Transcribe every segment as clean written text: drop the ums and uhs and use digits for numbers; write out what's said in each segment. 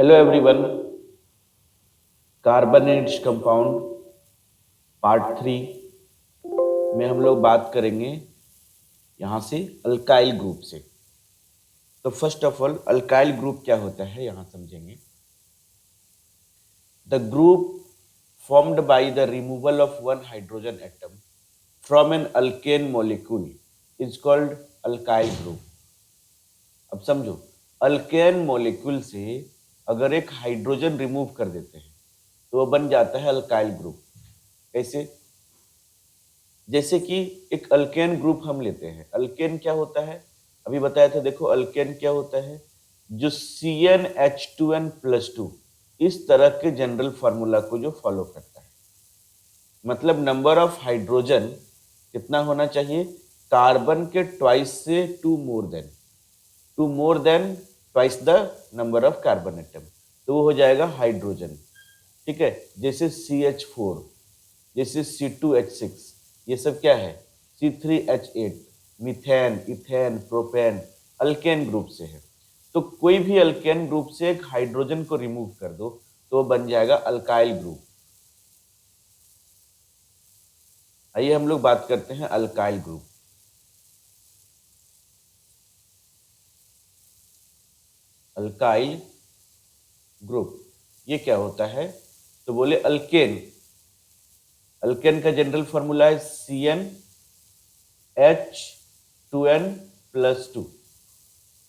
Hello everyone, carbon and its compound part 3 में हम लोग बात करेंगे यहाँ से अल्काइल ग्रुप से। तो first of all alkyl group क्या होता है यहाँ समझेंगे। The group formed by the removal of one hydrogen atom from an alkane molecule is called alkyl group. अब समझो, अल्केन मॉलिक्यूल से अगर एक हाइड्रोजन रिमूव कर देते हैं तो वो बन जाता है अल्काइल ग्रुप। कैसे? जैसे कि एक अल्केन ग्रुप हम लेते हैं। अल्केन क्या होता है अभी बताया था। देखो अल्केन क्या होता है, जो CnH2n+2 इस तरह के जनरल फार्मूला को जो फॉलो करता है। मतलब नंबर ऑफ हाइड्रोजन कितना होना चाहिए, कार्बन के ट्वाइस से two more than twice the number of carbon atom, तो वो हो जाएगा हाइड्रोजन। ठीक है, जैसे CH4, जैसे C2H6, ये सब क्या है, C3H8, methane, ethane, propane alkane group से है। तो कोई भी अल्केन ग्रुप से एक हाइड्रोजन को रिमूव कर दो तो बन जाएगा अल्काइल ग्रुप। आइए हम लोग बात करते हैं अल्काइल ग्रुप। अल्काइल ग्रुप ये क्या होता है, तो बोले अल्केन का जनरल फॉर्मूला है CnH2n+2।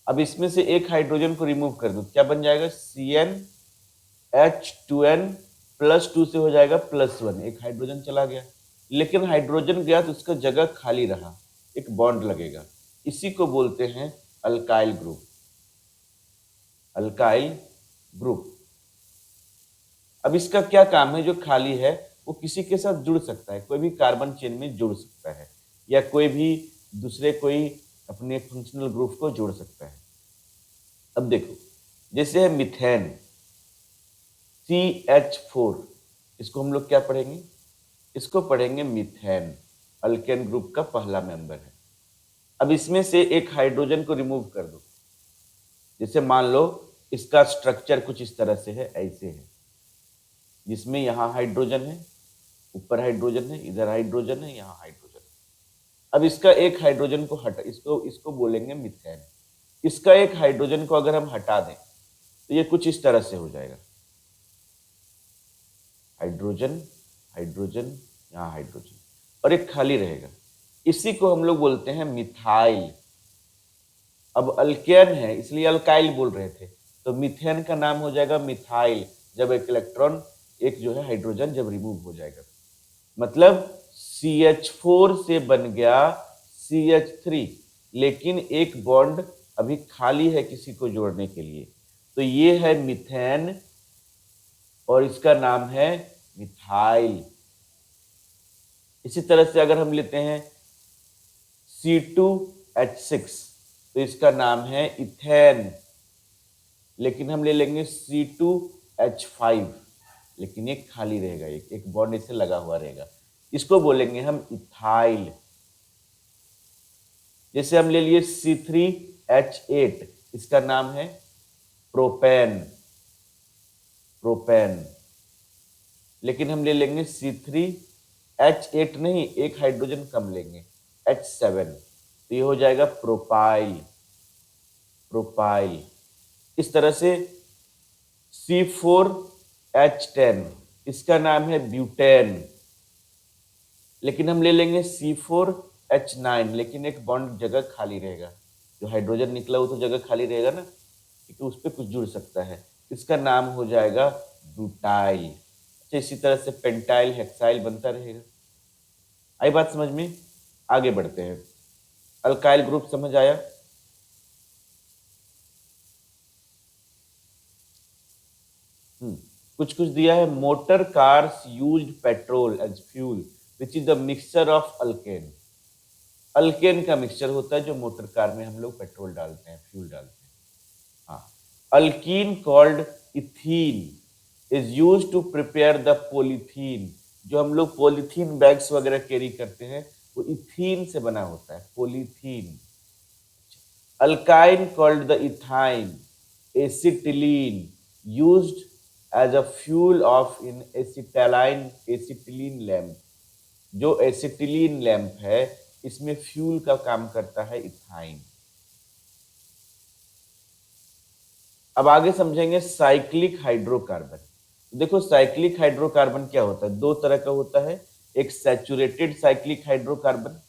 अब इसमें से एक हाइड्रोजन को रिमूव कर दो, क्या बन जाएगा, CnH2n+2 से हो जाएगा +1। एक हाइड्रोजन चला गया, लेकिन हाइड्रोजन गया तो उसका जगह खाली रहा, एक बॉन्ड लगेगा। इसी को बोलते हैं अल्काइल ग्रुप। Alkyl group. अब इसका क्या काम है, जो खाली है वो किसी के साथ जुड़ सकता है, कोई भी कार्बन चेन में जुड़ सकता है, या कोई भी दूसरे कोई अपने फंक्शनल ग्रुप को जोड़ सकता है। अब देखो, जैसे है मीथेन CH4, इसको हम लोग क्या पढ़ेंगे, इसको पढ़ेंगे मीथेन। अल्केन ग्रुप का पहला मेंबर है। अब इसमें से एक हाइड्रोजन को रिमूव कर दो, जैसे मान लो इसका स्ट्रक्चर कुछ इस तरह से है, ऐसे है, जिसमें यहाँ हाइड्रोजन है, ऊपर हाइड्रोजन है, इधर हाइड्रोजन है, यहाँ हाइड्रोजन है। अब इसका एक हाइड्रोजन को हटा, इसको बोलेंगे मीथेन। इसका एक हाइड्रोजन को अगर हम हटा दें तो ये कुछ इस तरह से हो जाएगा, हाइड्रोजन हाइड्रोजन, यहाँ हाइड्रोजन, और एक खाली रहेगा। इसी को हम लोग बोलते हैं मिथाइल। अब अल्केन है इसलिए अल्काइल बोल रहे थे, तो मीथेन का नाम हो जाएगा मिथाइल, जब एक इलेक्ट्रॉन, एक जो है हाइड्रोजन जब रिमूव हो जाएगा। मतलब CH4 से बन गया CH3, लेकिन एक बॉन्ड अभी खाली है किसी को जोड़ने के लिए, तो ये है मीथेन और इसका नाम है मिथाइल। इसी तरह से अगर हम लेते हैं C2H6, तो इसका नाम है इथेन, लेकिन हम ले लेंगे C2H5, लेकिन एक खाली रहेगा, एक बॉन्ड इससे लगा हुआ रहेगा, इसको बोलेंगे हम इथाइल। जैसे हम ले लिए C3H8, इसका नाम है प्रोपेन, लेकिन हम ले लेंगे C3H8 नहीं, एक हाइड्रोजन कम लेंगे, H7, तो ये हो जाएगा प्रोपाइल। इस तरह से C4H10, इसका नाम है ब्यूटेन, लेकिन हम ले लेंगे C4H9, लेकिन एक बॉन्ड जगह खाली रहेगा, जो हाइड्रोजन निकला वो तो जगह खाली रहेगा ना, क्योंकि उस पर कुछ जुड़ सकता है, इसका नाम हो जाएगा ब्यूटाइल। अच्छा, इसी तरह से पेंटाइल, हेक्साइल बनता रहेगा। आई बात समझ में? आगे बढ़ते हैं। अल्काइल ग्रुप समझ आया? कुछ दिया है, motor cars used petrol as fuel which is the mixture of alkane. Alkane का मिक्सचर होता है जो मोटर कार में हम लोग पेट्रोल डालते हैं, फ्यूल डालते हैं। हाँ, alkene called ethene is used to prepare the polythene. जो हम लोग पॉलीथीन बैग्स वगैरह कैरी करते हैं वो इथीन से बना होता है, polythene. Alkyne called the ethyne acetylene used as a fuel of in acetylene lamp. जो एसिटिलीन लैम्प है इसमें फ्यूल का काम करता है इथाइन। अब आगे समझेंगे साइक्लिक हाइड्रोकार्बन। देखो साइक्लिक हाइड्रोकार्बन क्या होता है, दो तरह का होता है। एक सैचुरेटेड साइक्लिक हाइड्रोकार्बन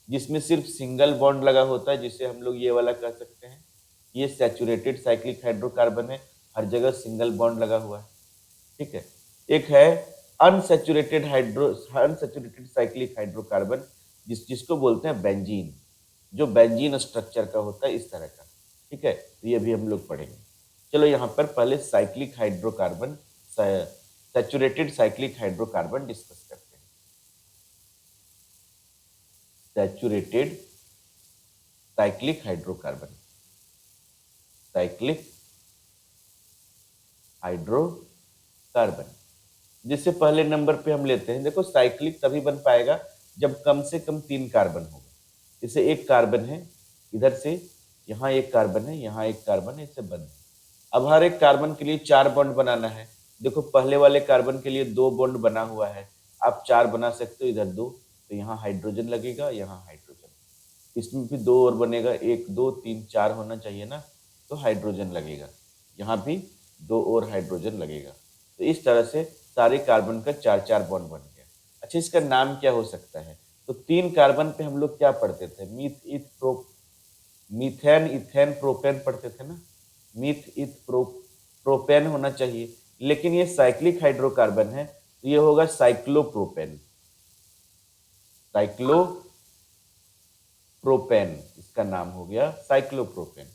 जिसमें सिर्फ सिंगल बॉन्ड लगा होता है, जिसे हम लोग ये वाला कह सकते हैं, ये सैचुरेटेड साइक्लिक हाइड्रोकार्बन है, हर जगह सिंगल बॉन्ड लगा हुआ है, ठीक है। एक है अनसैचुरेटेड साइक्लिक हाइड्रोकार्बन जिसको बोलते हैं बेंजीन, जो बेंजीन स्ट्रक्चर का होता है इस तरह का, ठीक है। तो ये भी हम लोग पढ़ेंगे। चलो यहाँ पर पहले cyclic hydrocarbon, saturated cyclic hydrocarbon discuss करते हैं। Saturated cyclic hydrocarbon, cyclic hydrocarbon जिससे पहले नंबर पे हम लेते हैं। देखो साइक्लिक तभी बन पाएगा जब कम से कम 3 कार्बन होगा। इसे एक कार्बन है, इधर से यहाँ एक कार्बन है, यहाँ एक कार्बन है, इससे बंद। अब हर एक कार्बन के लिए 4 बॉन्ड बनाना है। देखो पहले वाले कार्बन के लिए 2 बॉन्ड बना हुआ है, आप 4 बना सकते हो, इधर 2, तो यहाँ हाइड्रोजन लगेगा, यहाँ हाइड्रोजन, इसमें भी 2 और बनेगा, 1 2 3 4 होना चाहिए ना, तो हाइड्रोजन लगेगा, यहाँ भी 2 और हाइड्रोजन लगेगा। तो इस तरह से सारे कार्बन का 4 बॉन्ड बन गया। अच्छा इसका नाम क्या हो सकता है, तो 3 कार्बन पे हम लोग क्या पढ़ते थे, मीथेन इथेन प्रोपेन पढ़ते थे ना, प्रोपेन होना चाहिए, लेकिन ये साइक्लिक हाइड्रोकार्बन है तो ये होगा साइक्लोप्रोपेन, साइक्लोप्रोपेन इसका नाम हो गया साइक्लोप्रोपेन।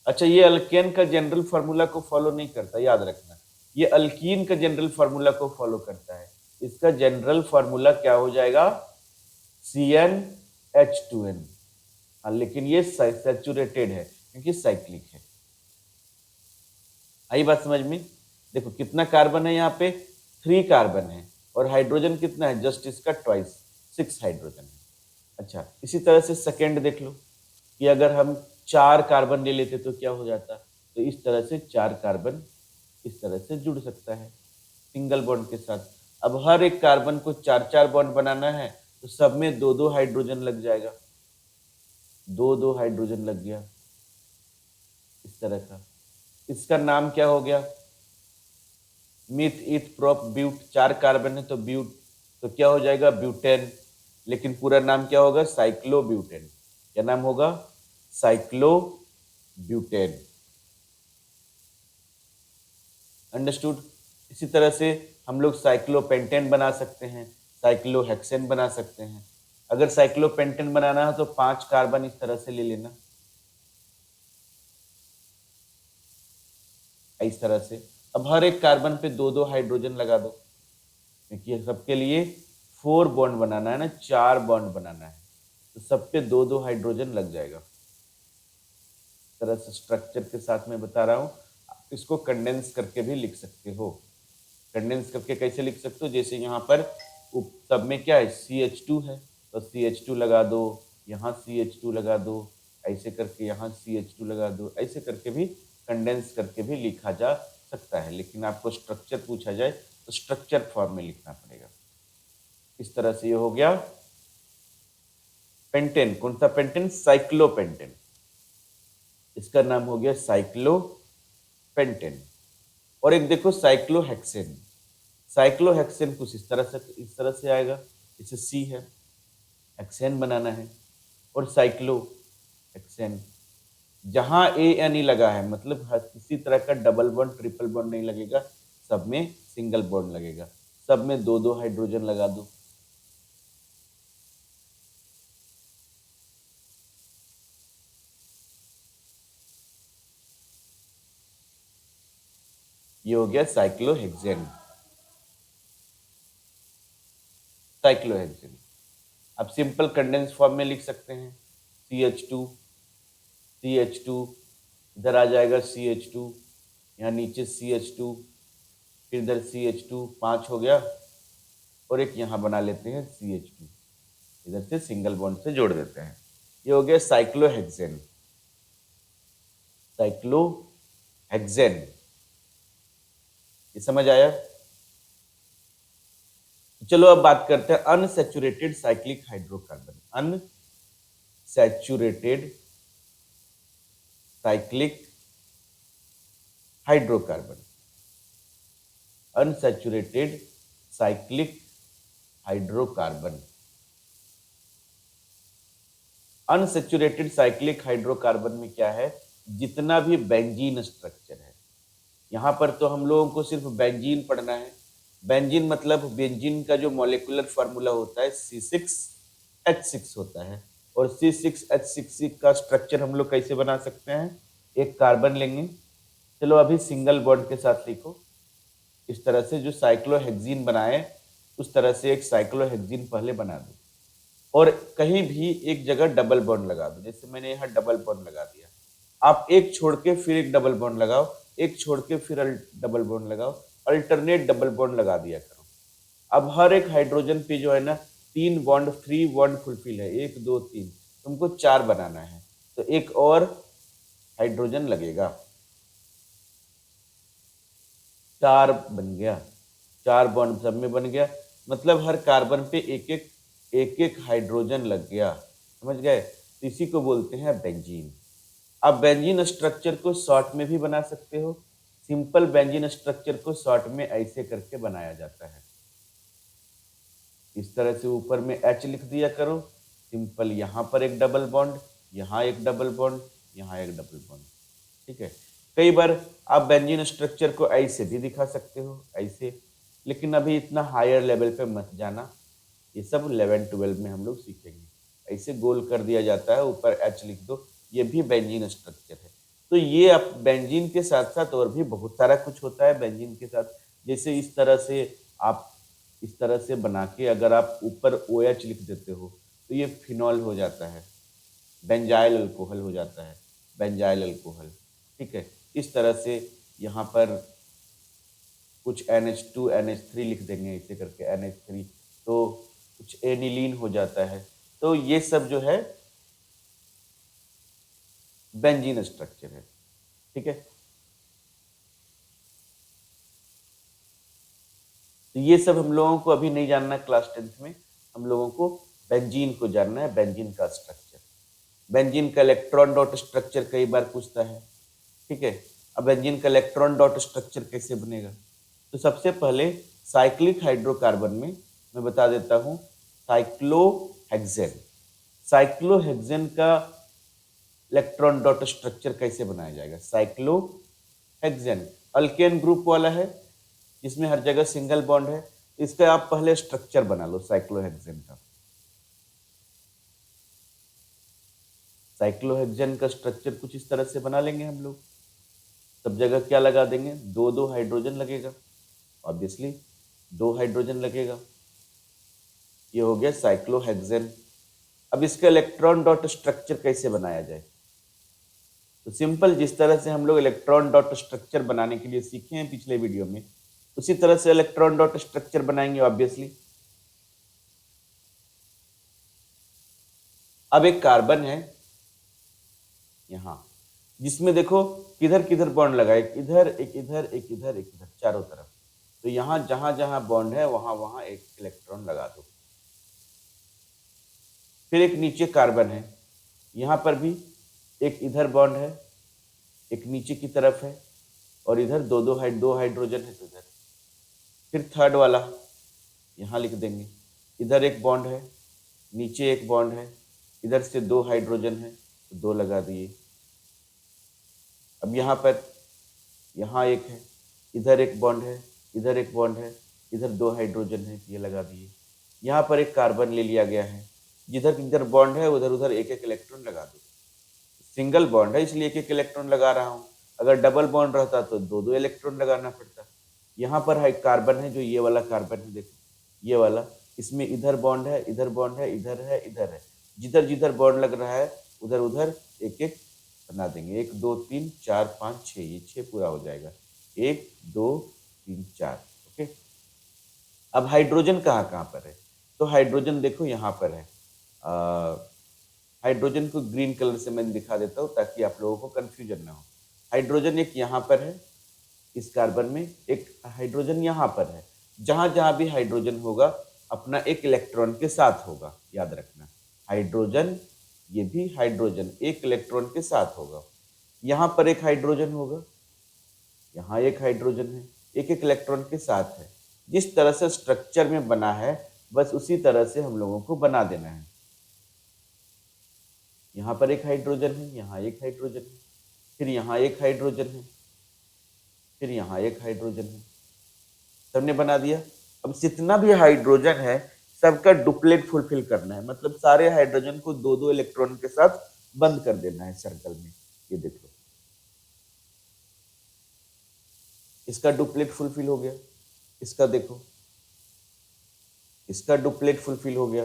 अच्छा ये अल्केन का जनरल फार्मूला को फॉलो नहीं करता, याद रखना, ये अल्कीन का जनरल फार्मूला को फॉलो करता है। इसका जनरल फार्मूला क्या हो जाएगा, CnH2n, लेकिन ये सैचुरेटेड है क्योंकि साइक्लिक है। आई बात समझ में। देखो कितना कार्बन है यहाँ पे, 3 कार्बन है, और हाइड्रोजन कितना है, जस्ट इसका ट्वाइस, 6 हाइड्रोजन है। अच्छा इसी तरह से सेकेंड देख लो कि अगर हम 4 कार्बन ले लेते तो क्या हो जाता, तो इस तरह से 4 कार्बन इस तरह से जुड़ सकता है सिंगल बॉन्ड के साथ। अब हर एक कार्बन को 4 बॉन्ड बनाना है तो सब में 2 हाइड्रोजन लग जाएगा, 2 हाइड्रोजन लग गया इस तरह का। इसका नाम क्या हो गया, मिथ इथ प्रोप ब्यूट, 4 कार्बन है तो ब्यूट, तो क्या हो जाएगा ब्यूटेन, लेकिन पूरा नाम क्या होगा, साइक्लोब्यूटेन। क्या नाम होगा, साइक्लोब्यूटेन। अंडरस्टूड। इसी तरह से हम लोग साइक्लोपेंटेन बना सकते हैं, साइक्लोहेक्सेन बना सकते हैं। अगर साइक्लोपेंटेन बनाना है तो 5 कार्बन इस तरह से ले लेना, इस तरह से। अब हर एक कार्बन पे 2 हाइड्रोजन लगा दो, क्योंकि सबके लिए 4 बॉन्ड बनाना है ना, 4 बॉन्ड बनाना है, तो सब पे 2 हाइड्रोजन लग जाएगा। इस तरह से स्ट्रक्चर के साथ मैं बता रहा हूँ। आप इसको कंडेंस करके भी लिख सकते हो। कंडेंस करके कैसे लिख सकते हो, जैसे यहाँ पर सब में क्या है, CH2 है, तो CH2 लगा दो, यहाँ CH2 लगा दो, ऐसे करके यहाँ CH2 लगा दो, ऐसे करके भी कंडेंस करके भी लिखा जा सकता है। लेकिन आपको स्ट्रक्चर पूछा जाए तो स्ट्रक्चर फॉर्म में लिखना पड़ेगा। इस तरह से ये हो गया पेंटेन। कौन सा पेंटेन, साइक्लोपेंटेन, इसका नाम हो गया साइक्लोपेंटेन। और एक देखो साइक्लोहेक्सेन, साइक्लोहेक्सेन कुछ इस तरह से आएगा, इसे C है, हेक्सेन बनाना है, और साइक्लोहेक्सेन जहां ANE लगा है, मतलब किसी तरह का डबल बॉन्ड ट्रिपल बॉन्ड नहीं लगेगा, सब में सिंगल बॉन्ड लगेगा, सब में 2 हाइड्रोजन लगा दो। ये हो गया साइक्लोहेक्सेन, साइक्लोहेक्सेन। अब सिंपल कंडेंस फॉर्म में लिख सकते हैं, CH2 इधर आ जाएगा CH2, यहाँ नीचे CH2, फिर इधर CH2, 5 हो गया, और एक यहाँ बना लेते हैं CH2, इधर से सिंगल बॉन्ड से जोड़ देते हैं। ये हो गया साइक्लोहेक्सेन, साइक्लोहेक्सेन। ये समझ आया? चलो अब बात करते हैं unsaturated cyclic hydrocarbon. Unsaturated cyclic hydrocarbon. Unsaturated cyclic hydrocarbon. Unsaturated cyclic hydrocarbon में क्या है, जितना भी बेंजीन स्ट्रक्चर है, यहां पर तो हम लोगों को सिर्फ बेंजीन पढ़ना है। बेंजीन मतलब बेंजीन का जो मॉलिक्यूलर फार्मूला होता है C6H6 होता है। और C6H6 का स्ट्रक्चर हम लोग कैसे बना सकते हैं, एक कार्बन लेंगे, चलो अभी सिंगल बॉन्ड के साथ लिखो, इस तरह से जो साइक्लोहेक्सीन बनाए उस तरह से एक साइक्लोहेक्सीन पहले बना दो, और कहीं भी एक जगह डबल बॉन्ड लगा दो। जैसे मैंने यहाँ डबल बॉन्ड लगा दिया, आप एक छोड़ के फिर एक डबल बॉन्ड लगाओ, एक छोड़ के फिर डबल बॉन्ड लगाओ, अल्टरनेट डबल बॉन्ड लगा दिया करो। अब हर एक हाइड्रोजन पे जो है ना 3 बॉन्ड फ्री बॉन्ड फुलफिल है, 1 2 3, तुमको 4 बनाना है, तो एक और हाइड्रोजन लगेगा, 4 बन गया, 4 बॉन्ड सब में बन गया, मतलब हर कार्बन पे एक एक हाइड्रोजन लग गया, समझ गए? तो इसी को बोलते हैं बेंजीन। आप बेंजीन स्ट्रक्चर को शॉर्ट में भी बना सकते हो। सिंपल बेंजीन स्ट्रक्चर को शॉर्ट में ऐसे करके बनाया जाता है, इस तरह से ऊपर में H लिख दिया करो, सिंपल, यहाँ पर एक डबल बॉन्ड, यहाँ एक डबल बॉन्ड, यहाँ एक डबल बॉन्ड, ठीक है। कई बार आप बेंजीन स्ट्रक्चर को ऐसे भी दिखा सकते हो, ऐसे, लेकिन अभी इतना हायर लेवल पे मत जाना, ये सब 11-12 में हम लोग सीखेंगे। ऐसे गोल कर दिया जाता है, ऊपर H लिख दो, ये भी बेंजीन स्ट्रक्चर है। तो ये आप बेंजीन के साथ साथ और भी बहुत सारा कुछ होता है बेंजीन के साथ, जैसे इस तरह से आप इस तरह से बना के अगर आप ऊपर OH लिख देते हो तो ये फिनॉल हो जाता है, बेंजाइल अल्कोहल हो जाता है, बेंजाइल अल्कोहल, ठीक है। इस तरह से यहाँ पर कुछ NH2 NH3 लिख देंगे ऐसे करके NH3, तो कुछ एनिलीन हो जाता है। तो ये सब जो है बेंजीन स्ट्रक्चर है, ठीक है। तो ये सब हम लोगों को अभी नहीं जानना, क्लास 10th में हम लोगों को बेंजीन को जानना है, बेंजीन का स्ट्रक्चर। बेंजीन का इलेक्ट्रॉन डॉट स्ट्रक्चर कई बार पूछता है, ठीक है। अब बेंजीन का इलेक्ट्रॉन डॉट स्ट्रक्चर कैसे बनेगा, तो सबसे पहले साइक्लिक हाइड्रोकार्बन में मैं बता देता हूं साइक्लोहेक्सेन। साइक्लोहेक्सेन का इलेक्ट्रॉन डॉट स्ट्रक्चर कैसे बनाया जाएगा, साइक्लोहेक्सेन अल्केन ग्रुप वाला है जिसमें हर जगह सिंगल बॉन्ड है, इसका आप पहले स्ट्रक्चर बना लो साइक्लोहेक्सेन का। साइक्लोहेक्सेन का स्ट्रक्चर कुछ इस तरह से बना लेंगे हम लोग, सब जगह क्या लगा देंगे, 2 हाइड्रोजन लगेगा, ऑब्वियसली 2 हाइड्रोजन लगेगा, ये हो गया साइक्लोहेक्सेन। अब इसका इलेक्ट्रॉन डॉट स्ट्रक्चर कैसे बनाया जाए, तो सिंपल, जिस तरह से हम लोग इलेक्ट्रॉन डॉट स्ट्रक्चर बनाने के लिए सीखे हैं पिछले वीडियो में, उसी तरह से इलेक्ट्रॉन डॉट स्ट्रक्चर बनाएंगे ऑब्वियसली। अब एक कार्बन है यहां, जिसमें देखो किधर किधर बॉन्ड लगा, एक इधर एक इधर एक इधर एक इधर, चारों तरफ, तो यहां जहां जहां बॉन्ड है वहां वहां एक इलेक्ट्रॉन लगा दो। फिर एक नीचे कार्बन है, यहां पर भी एक इधर बॉन्ड है, एक नीचे की तरफ है, और इधर दो हाइड्रोजन है, तो इधर फिर थर्ड वाला यहाँ लिख देंगे, इधर एक बॉन्ड है, नीचे एक बॉन्ड है, इधर से 2 हाइड्रोजन है, तो 2 लगा दिए। अब यहाँ पर यहाँ एक है, इधर एक बॉन्ड है, इधर एक बॉन्ड है, इधर 2 हाइड्रोजन है, ये लगा दिए। यहाँ पर एक कार्बन ले लिया गया है, जिधर किधर बॉन्ड है उधर उधर एक एक इलेक्ट्रॉन लगा दो। सिंगल बॉन्ड है इसलिए एक एक इलेक्ट्रॉन लगा रहा हूँ, अगर डबल बॉन्ड रहता तो 2 इलेक्ट्रॉन लगाना पड़ता। यहाँ पर है कार्बन है, जो ये वाला कार्बन है, देखो ये वाला, इसमें इधर बॉन्ड है, इधर बॉन्ड है, इधर है, इधर है, जिधर जिधर बॉन्ड लग रहा है उधर उधर एक एक बना देंगे, 1 2 3 4 5 6, ये 6 पूरा हो जाएगा, 1 2 3 4, ओके। अब हाइड्रोजन कहाँ कहाँ पर है, तो हाइड्रोजन देखो यहाँ पर है, हाइड्रोजन को ग्रीन कलर से मैं दिखा देता हूँ ताकि आप लोगों को कंफ्यूजन ना हो। हाइड्रोजन एक यहाँ पर है, इस कार्बन में एक हाइड्रोजन यहाँ पर है, जहां जहां भी हाइड्रोजन होगा अपना एक इलेक्ट्रॉन के साथ होगा, याद रखना। हाइड्रोजन, ये भी हाइड्रोजन एक इलेक्ट्रॉन के साथ होगा। यहाँ पर एक हाइड्रोजन होगा, यहाँ एक हाइड्रोजन है, एक एक इलेक्ट्रॉन के साथ है। जिस तरह से स्ट्रक्चर में बना है बस उसी तरह से हम लोगों को बना देना है। यहाँ पर एक हाइड्रोजन है, यहाँ एक हाइड्रोजन है, फिर यहाँ एक हाइड्रोजन है, फिर यहाँ एक हाइड्रोजन है। सबने बना दिया। अब जितना भी हाइड्रोजन है सबका डुप्लेट फुलफिल करना है, मतलब सारे हाइड्रोजन को दो दो इलेक्ट्रॉन के साथ बंद कर देना है सर्कल में। ये देख लो, इसका डुप्लेट फुलफिल हो गया। इसका देखो, इसका डुप्लेट फुलफिल हो गया।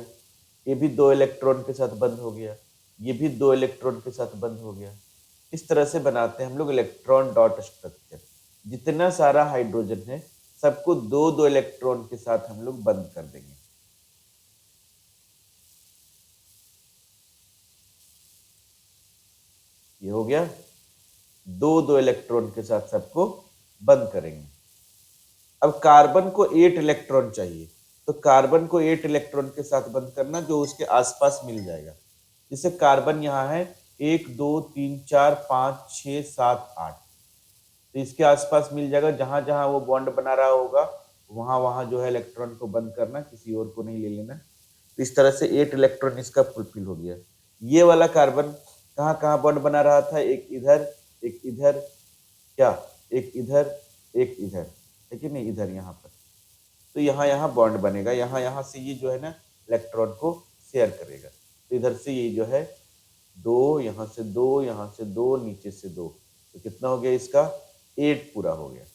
ये भी दो इलेक्ट्रॉन के साथ बंद हो गया, ये भी दो इलेक्ट्रॉन के साथ बंद हो गया। इस तरह से बनाते हैं हम लोग इलेक्ट्रॉन डॉट स्ट्रक्चर। जितना सारा हाइड्रोजन है सबको दो दो इलेक्ट्रॉन के साथ हम लोग बंद कर देंगे। ये हो गया, दो दो इलेक्ट्रॉन के साथ सबको बंद करेंगे। अब कार्बन को 8 इलेक्ट्रॉन चाहिए, तो कार्बन को 8 इलेक्ट्रॉन के साथ बंद करना जो उसके आसपास मिल जाएगा। जैसे कार्बन यहाँ है 1 2 3 4 5 6 7 8, तो इसके आसपास मिल जाएगा। जहां जहां वो बॉन्ड बना रहा होगा वहां वहां जो है इलेक्ट्रॉन को बंद करना, किसी और को नहीं ले लेना। तो इस तरह से 8 इलेक्ट्रॉन इसका फुलफिल हो गया। ये वाला कार्बन कहाँ कहाँ बॉन्ड बना रहा था, एक इधर एक इधर, क्या एक इधर एक इधर, है कि नहीं, इधर यहाँ पर। तो यहाँ यहाँ बॉन्ड बनेगा, यहाँ यहाँ से ये जो है ना इलेक्ट्रॉन को शेयर करेगा। तो इधर से ये जो है दो, यहाँ से दो, यहाँ से दो, नीचे से दो, तो कितना हो गया इसका 8 पूरा हो गया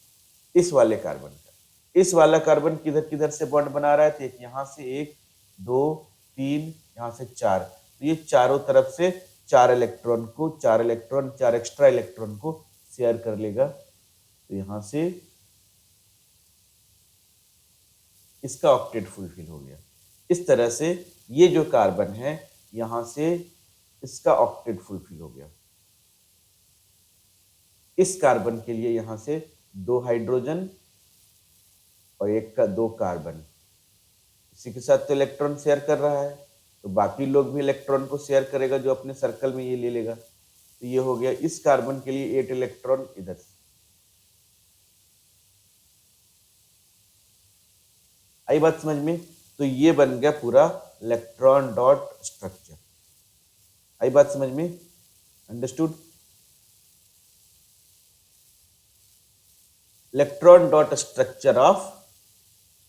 इस वाले कार्बन का। इस वाला कार्बन किधर किधर से बॉन्ड बना रहा है, तो एक यहाँ से 1 2 3, यहाँ से 4, तो ये चारों तरफ से 4 इलेक्ट्रॉन को, 4 इलेक्ट्रॉन 4 एक्स्ट्रा इलेक्ट्रॉन को शेयर कर लेगा। तो यहाँ से इसका ऑक्टेट फुलफिल हो गया। इस तरह से ये जो कार्बन है यहाँ से इसका ऑक्टेट फुलफिल हो गया। इस कार्बन के लिए यहाँ से 2 हाइड्रोजन और एक का 2 कार्बन, इसी के साथ तो इलेक्ट्रॉन शेयर कर रहा है, तो बाकी लोग भी इलेक्ट्रॉन को शेयर करेगा जो अपने सर्कल में ये ले लेगा। तो ये हो गया इस कार्बन के लिए 8 इलेक्ट्रॉन इधर से। आई बात समझ में? तो ये बन गया पूरा इलेक्ट्रॉन डॉट स्ट्रक्चर। आई बात समझ में? Understood? Electron dot structure of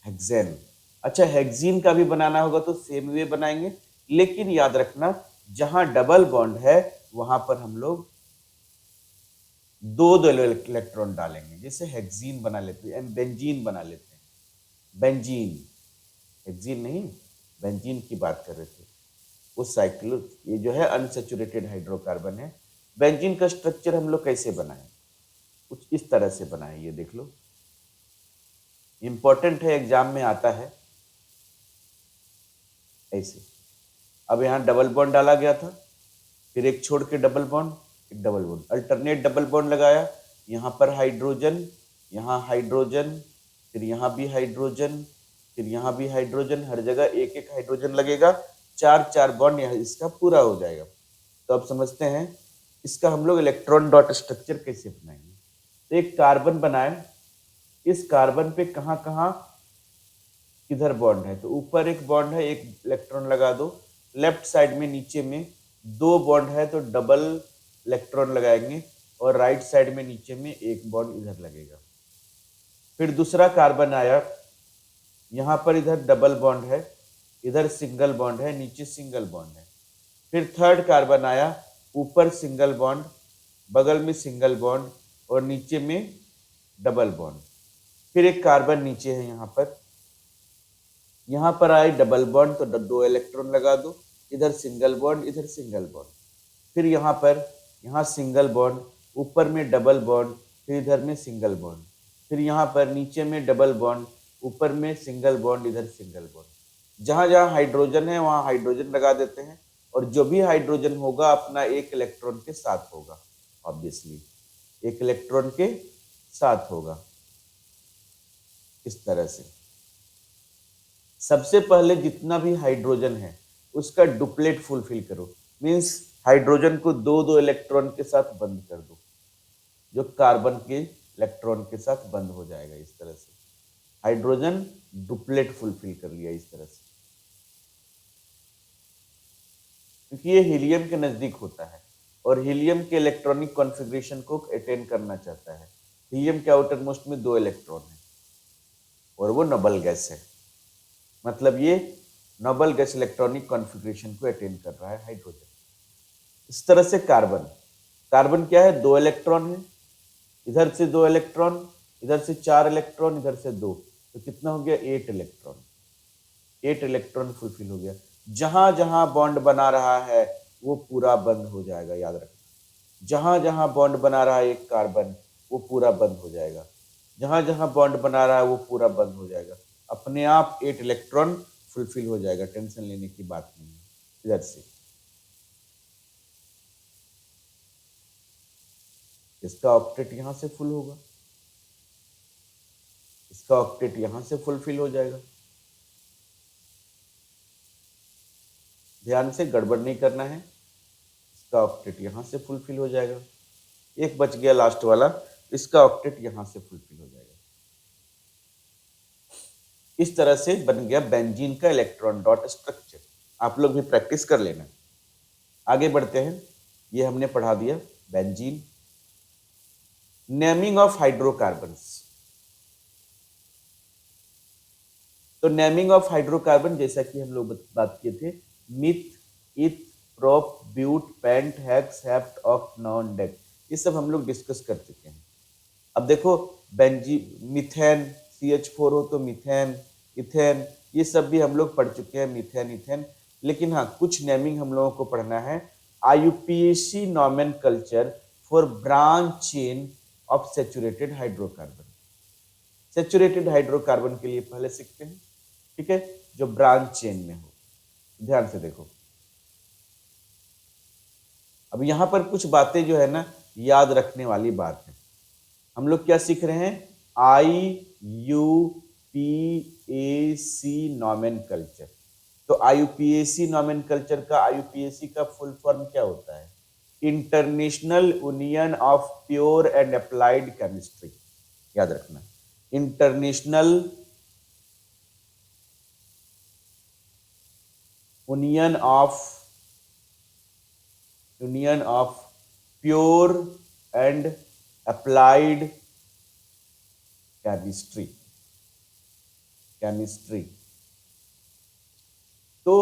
hexane. अच्छा, हेक्सीन का भी बनाना होगा तो सेम वे बनाएंगे, लेकिन याद रखना जहां डबल बॉन्ड है वहां पर हम लोग दो दो इलेक्ट्रॉन डालेंगे। जैसे हेक्सीन बना लेते हैं, बेंजीन बना लेते हैं, बेंजीन, हेक्सीन नहीं, बेंजीन की बात कर रहे थे। वो साइक्लो, ये जो है अनसैचुरेटेड हाइड्रोकार्बन है। बेंजीन का स्ट्रक्चर हम लोग कैसे बनाएं, कुछ इस तरह से बनाएं। ये देख लो, इंपॉर्टेंट है, एग्जाम में आता है ऐसे। अब यहाँ डबल बॉन्ड डाला गया था, फिर एक छोड़ के डबल बॉन्ड, एक double bond, alternate double bond लगाया। यहाँ पर हाइड्रोजन, यहाँ हाइड्रोजन, फिर यहाँ भी हाइड्रोजन, फिर यहाँ भी हाइड्रोजन, हर जगह एक एक हाइड्रोजन लगेगा। 4 4 बॉन्ड यहाँ इसका पूरा हो जाएगा। तो अब समझते हैं इसका हम लोग इलेक्ट्रॉन डॉट स्ट्रक्चर कैसे बनाएंगे। तो एक कार्बन बनाए, इस कार्बन पे कहाँ कहाँ किधर बॉन्ड है, तो ऊपर एक बॉन्ड है, एक इलेक्ट्रॉन लगा दो। लेफ्ट साइड में नीचे में 2 बॉन्ड है तो डबल इलेक्ट्रॉन लगाएंगे, और राइट साइड में नीचे में एक बॉन्ड इधर लगेगा। फिर दूसरा कार्बन आया, यहाँ पर इधर डबल बॉन्ड है, इधर सिंगल बॉन्ड है, नीचे सिंगल बॉन्ड है। फिर थर्ड कार्बन आया, ऊपर सिंगल बॉन्ड, बगल में सिंगल बॉन्ड और नीचे में डबल बॉन्ड। फिर एक कार्बन नीचे है यहाँ पर आए डबल बॉन्ड तो 2 इलेक्ट्रॉन लगा दो, इधर सिंगल बॉन्ड, इधर सिंगल बॉन्ड। फिर यहाँ पर यहाँ सिंगल बॉन्ड, ऊपर में डबल बॉन्ड, फिर इधर में सिंगल बॉन्ड। फिर यहाँ पर नीचे में डबल बॉन्ड, ऊपर में सिंगल बॉन्ड, इधर सिंगल बॉन्ड। जहाँ जहाँ हाइड्रोजन है वहाँ हाइड्रोजन लगा देते हैं, और जो भी हाइड्रोजन होगा अपना एक इलेक्ट्रॉन के साथ होगा, ऑब्वियसली एक इलेक्ट्रॉन के 7 होगा। इस तरह से सबसे पहले जितना भी हाइड्रोजन है उसका डुप्लेट फुलफिल करो, मीन्स हाइड्रोजन को दो दो इलेक्ट्रॉन के साथ बंद कर दो, जो कार्बन के इलेक्ट्रॉन के साथ बंद हो जाएगा। इस तरह से हाइड्रोजन डुप्लेट फुलफिल कर लिया इस तरह से, क्योंकि ये हीलियम के नजदीक होता है और हीलियम के इलेक्ट्रॉनिक कॉन्फ़िगरेशन को अटेन करना चाहता है। हीलियम के आउटर मोस्ट में 2 इलेक्ट्रॉन है और वो नोबल गैस है, मतलब ये नोबल गैस इलेक्ट्रॉनिक कॉन्फ़िगरेशन को अटेन कर रहा है हाइड्रोजन। इस तरह से कार्बन, कार्बन क्या है, 2 इलेक्ट्रॉन है, इधर से 2 इलेक्ट्रॉन, इधर से 4 इलेक्ट्रॉन, इधर से 2, तो कितना हो गया 8 इलेक्ट्रॉन। 8 इलेक्ट्रॉन फुलफिल हो गया। जहां जहां बॉन्ड बना रहा है वो पूरा बंद हो जाएगा, याद रखना। जहां जहां बॉन्ड बना रहा है एक कार्बन वो पूरा बंद हो जाएगा, जहां जहां बॉन्ड बना रहा है वो पूरा बंद हो जाएगा। अपने आप 8 इलेक्ट्रॉन फुलफिल हो जाएगा, टेंशन लेने की बात नहीं है। इधर से इसका ऑक्टेट यहां से फुल होगा, इसका ऑक्टेट यहां से फुलफिल हो जाएगा। ध्यान से गड़बड़ नहीं करना है, इसका ऑक्टेट यहां से फुलफिल हो जाएगा। एक बच गया लास्ट वाला, इसका ऑक्टेट यहां से फुलफिल हो जाएगा। इस तरह से बन गया बेंजीन का इलेक्ट्रॉन डॉट स्ट्रक्चर। आप लोग भी प्रैक्टिस कर लेना। आगे बढ़ते हैं, ये हमने पढ़ा दिया बेंजीन। Naming of hydrocarbons. तो नेमिंग ऑफ हाइड्रोकार्बन जैसा कि हम लोग बात किए थे, meth, eth, prop, but, pent, hex, hept, oct, non, dec, ये सब हम लोग डिस्कस कर चुके हैं। अब देखो मिथेन, CH4 हो तो मिथेन, इथेन, ये सब भी हम लोग पढ़ चुके हैं, मिथेन, इथेन। लेकिन हाँ, कुछ नेमिंग हम लोगों को पढ़ना है। IUPAC nomenclature for branch chain of saturated hydrocarbon. Saturated hydrocarbon के लिए पहले सीखते हैं, ठीक है, जो ब्रांच चेन में हो। ध्यान से देखो, अब यहां पर कुछ बातें जो है ना याद रखने वाली बात है। हम लोग क्या सीख रहे हैं, IUPAC नॉमेनकल्चर। तो IUPAC नॉमेनकल्चर का, IUPAC का फुल फॉर्म क्या होता है, international union of pure and applied chemistry. याद रखना, international union of pure and applied chemistry. तो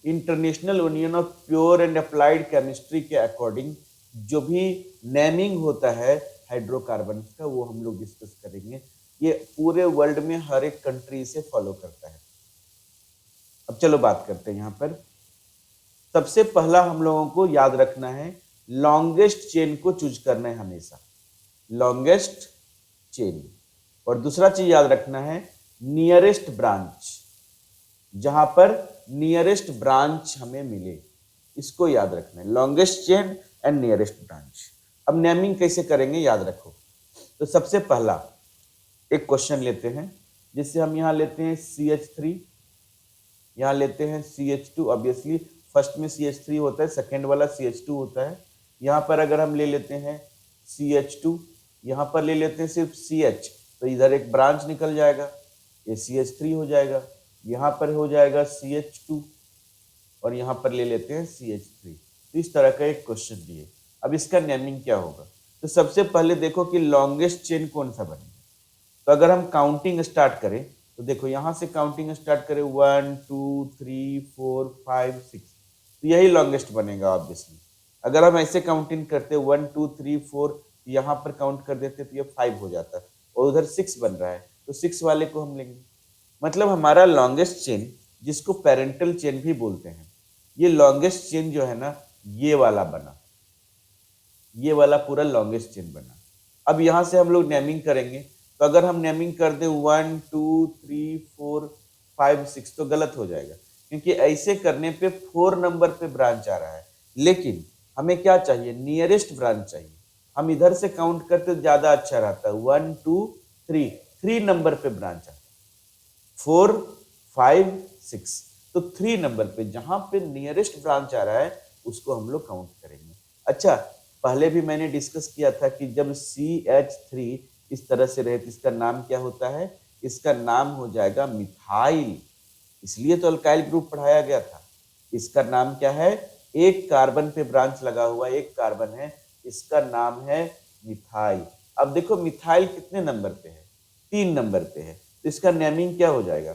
international union of pure and applied chemistry के अकॉर्डिंग जो भी नेमिंग होता है हाइड्रोकार्बन का, वो हम लोग डिस्कस करेंगे। ये पूरे वर्ल्ड में हर एक कंट्री से फॉलो करता है। अब चलो बात करते हैं। यहाँ पर सबसे पहला हम लोगों को याद रखना है, लॉन्गेस्ट चेन को चूज करना है हमेशा, लॉन्गेस्ट चेन। और दूसरा चीज याद रखना है, नियरेस्ट ब्रांच, जहां पर नियरेस्ट ब्रांच हमें मिले, इसको याद रखना है, longest chain and nearest branch. अब नेमिंग कैसे करेंगे याद रखो। तो सबसे पहला एक क्वेश्चन लेते हैं, जिससे हम यहाँ लेते हैं CH3, यहाँ लेते हैं CH2। ऑब्वियसली फर्स्ट में CH3 होता है, सेकेंड वाला CH2 होता है। यहाँ पर अगर हम ले लेते हैं CH2, यहाँ पर ले लेते हैं सिर्फ CH, तो इधर एक ब्रांच निकल जाएगा, ये CH3 हो जाएगा। यहाँ पर हो जाएगा CH2 और यहाँ पर ले लेते हैं CH3। तो इस तरह का एक क्वेश्चन दिए। अब इसका नेमिंग क्या होगा, तो सबसे पहले देखो कि लॉन्गेस्ट चेन कौन सा बनेगा। तो अगर हम काउंटिंग स्टार्ट करें तो देखो, यहाँ से काउंटिंग स्टार्ट करें 1 2 3 4 5 6, तो यही लॉन्गेस्ट बनेगा ऑब्वियसली। अगर हम ऐसे काउंटिंग करते 1 2 3 4, यहाँ पर काउंट कर देते तो ये 5 हो जाता, और उधर 6 बन रहा है, तो 6 वाले को हम लेंगे। मतलब हमारा लॉन्गेस्ट चेन, जिसको पेरेंटल चेन भी बोलते हैं, ये लॉन्गेस्ट चेन जो है ना, ये वाला बना, ये वाला पूरा लॉन्गेस्ट चेन बना। अब यहां से हम लोग नेमिंग करेंगे, तो अगर हम नेमिंग कर दे 1 2 3 4 5 6 तो गलत हो जाएगा, क्योंकि ऐसे करने पे 4 नंबर पे ब्रांच आ रहा है। लेकिन हमें क्या चाहिए, नियरेस्ट ब्रांच चाहिए। हम इधर से काउंट करते तो ज्यादा अच्छा रहता है। 1 2 3, 3 नंबर पे ब्रांच आता है। 4 5 6, तो 3 नंबर पे जहां पे नियरेस्ट ब्रांच आ रहा है उसको हम लोग काउंट करेंगे। अच्छा, पहले भी मैंने डिस्कस किया था कि जब CH3 इस तरह से रहे तो इसका नाम क्या होता है? इसका नाम हो जाएगा मिथाइल। इसलिए तो अल्काइल ग्रुप पढ़ाया गया था। इसका नाम क्या है? एक कार्बन पे ब्रांच लगा हुआ एक कार्बन है, इसका नाम है मिथाइल। अब देखो मिथाइल कितने नंबर पे है? 3 नंबर पे है, तो इसका नेमिंग क्या हो जाएगा?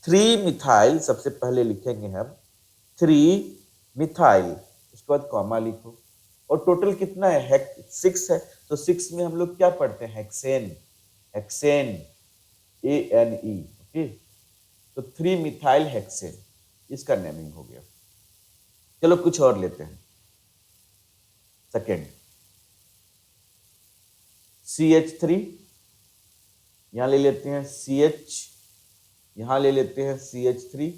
3 मिथाइल, सबसे पहले लिखेंगे हम 3 मिथाइल, उसके बाद कॉमा लिखो। और टोटल कितना है? 6 है, तो 6 में हम लोग क्या पढ़ते हैं? हेक्सेन। Hexane, ANE, okay. तो 3 मिथाइल हेक्सेन, इसका नेमिंग हो गया। चलो कुछ और लेते हैं। सेकेंड, CH3, यहां ले लेते हैं CH, यहां ले लेते हैं CH3,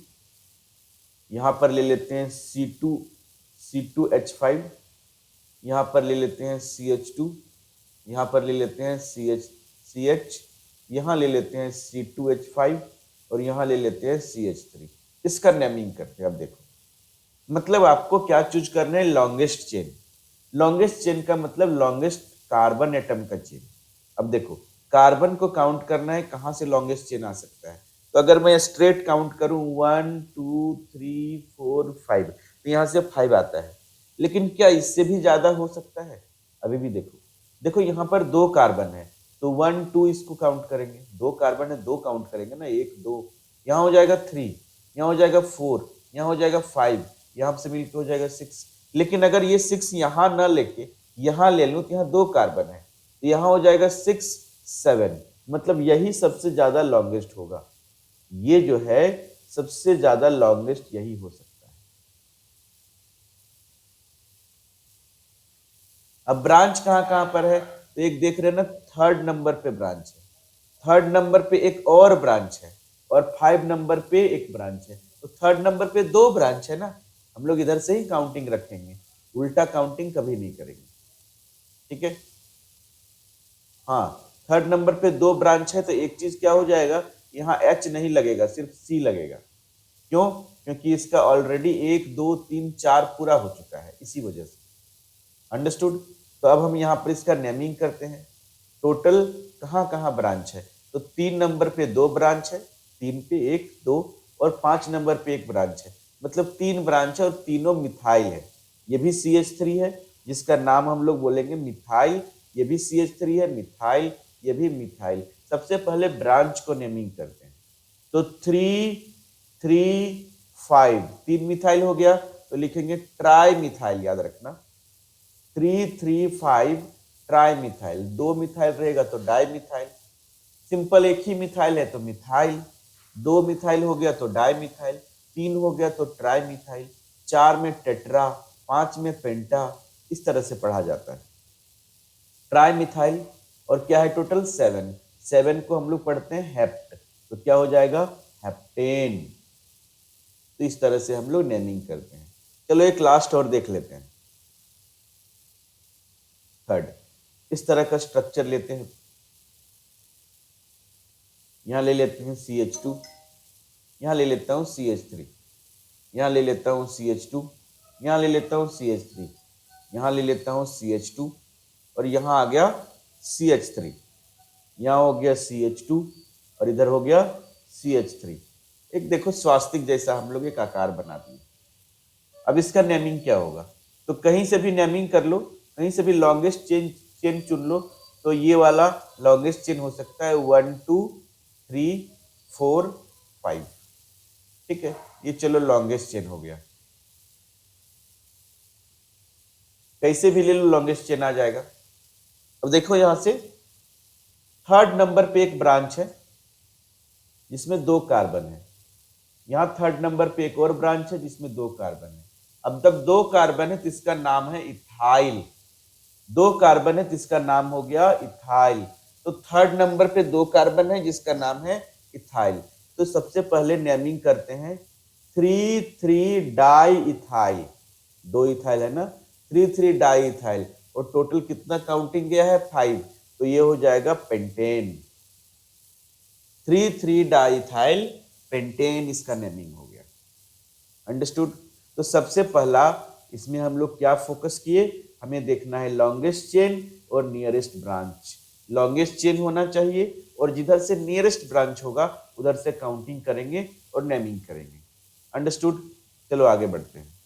यहां पर ले लेते हैं C2H5, यहां पर ले लेते हैं CH2, यहां पर ले लेते हैं CH, यहां ले लेते हैं C2H5 और यहां ले लेते हैं CH3। इसका नेमिंग करते हैं। अब देखो, मतलब आपको क्या चूज करना है? Longest chain. लॉन्गेस्ट चेन का मतलब लॉन्गेस्ट कार्बन एटम का चेन। अब देखो, कार्बन को काउंट करना है, कहां से लॉन्गेस्ट चेन आ सकता है? तो अगर मैं स्ट्रेट काउंट करूं 1 2 3 4 5, तो यहां से 5 आता है। लेकिन क्या इससे भी ज्यादा हो सकता है? अभी भी देखो, देखो यहाँ पर 2 कार्बन है, तो 1 2 इसको काउंट करेंगे। 2 कार्बन है, 2 काउंट करेंगे ना, 1 2, यहाँ हो जाएगा 3, यहाँ हो जाएगा 4, यहाँ हो जाएगा 5, यहाँ से मिलकर हो जाएगा 6। लेकिन अगर ये 6 यहाँ ना लेके यहाँ ले लूं तो यहाँ 2 कार्बन है, तो यहाँ हो जाएगा 6 7, मतलब यही सबसे ज्यादा लॉन्गेस्ट होगा। ये जो है सबसे ज्यादा लॉन्गेस्ट यही हो सकता है। अब ब्रांच कहां कहां पर है? तो एक देख रहे हैं ना, 3rd नंबर पे ब्रांच है, 3rd नंबर पे एक और ब्रांच है, और 5 नंबर पे एक ब्रांच है। तो 3rd नंबर पे 2 ब्रांच है ना, हम लोग इधर से ही काउंटिंग रखेंगे, उल्टा काउंटिंग कभी नहीं करेंगे। ठीक है, हाँ, 3rd नंबर पे 2 ब्रांच है, तो एक चीज क्या हो जाएगा, यहाँ H नहीं लगेगा, सिर्फ C लगेगा। क्यों? क्योंकि इसका ऑलरेडी 1 2 3 4 पूरा हो चुका है, इसी वजह से। अंडरस्टूड? तो अब हम यहाँ पर इसका नेमिंग करते हैं। टोटल कहाँ कहाँ ब्रांच है? तो 3 नंबर पे 2 ब्रांच है, 3 पे 1 2, और 5 नंबर पे 1 ब्रांच है, मतलब 3 ब्रांच है और तीनों मिथाइल है। ये भी CH3 है, जिसका नाम हम लोग बोलेंगे मिथाइल। ये भी CH3 है, मिथाइल, ये भी मिथाइल। सबसे पहले ब्रांच को नेमिंग करते हैं। तो 3 3 5, 3 मिथाइल हो गया, तो लिखेंगे ट्राई मिथाइल, याद रखना। 3 3 5 ट्राई मिथाइल। 2 मिथाइल रहेगा तो डाई मिथाइल। सिंपल एक ही मिथाइल है तो मिथाइल। 2 मिथाइल हो गया तो डाई मिथाइल। 3 हो गया तो ट्राई मिथाइल। 4 में टेट्रा, 5 में पेंटा, इस तरह से पढ़ा जाता है। ट्राई मिथाइल, और क्या है टोटल? 7। 7 को हम लोग पढ़ते हैं हेप्ट, तो क्या हो जाएगा? हेप्टेन। तो इस तरह से हम लोग नेमिंग करते हैं। चलो एक लास्ट और देख लेते हैं। 3rd, इस तरह का स्ट्रक्चर लेते हैं। यहां ले लेते हैं CH2, यहां ले लेता हूं CH3, यहां ले लेता हूं CH2, यहां ले लेता हूं CH3, यहां ले लेता हूं CH2, और यहां आ गया CH3, यहां हो गया CH2, और इधर हो गया CH3। एक देखो स्वास्तिक जैसा हम लोग एक आकार बना दिए। अब इसका नेमिंग क्या होगा? तो कहीं से भी नेमिंग कर लो, कहीं से भी लॉन्गेस्ट चेन चुन लो, तो ये वाला लॉन्गेस्ट चेन हो सकता है 1 2 3 4 5। ठीक है, ये चलो लॉन्गेस्ट चेन हो गया। कैसे भी ले लो लॉन्गेस्ट चेन आ जाएगा। अब देखो यहां से 3rd नंबर पे एक ब्रांच है जिसमें 2 कार्बन है, यहां 3rd नंबर पे एक और ब्रांच है जिसमें 2 कार्बन है। अब जब 2 कार्बन है तो इसका नाम है इथाइल। 2 कार्बन है तो इसका नाम हो गया इथाइल। तो 3rd नंबर पे 2 कार्बन है जिसका नाम है इथाइल। तो सबसे पहले नेमिंग करते हैं 3 3 डाई इथाइल। 2 इथाइल है ना, 3 3 डाई इथाइल। और टोटल कितना काउंटिंग गया है 5, तो ये हो जाएगा पेंटेन। 3,3 डाइथाइल पेंटेन इसका नेमिंग हो गया। अंडरस्टूड। तो सबसे पहला इसमें हम लोग क्या फोकस किए, हमें देखना है लॉन्गेस्ट चेन और नियरेस्ट ब्रांच। लॉन्गेस्ट चेन होना चाहिए और जिधर से नियरेस्ट ब्रांच होगा उधर से काउंटिंग करेंगे और नेमिंग करेंगे। अंडरस्टूड। चलो आगे बढ़ते हैं।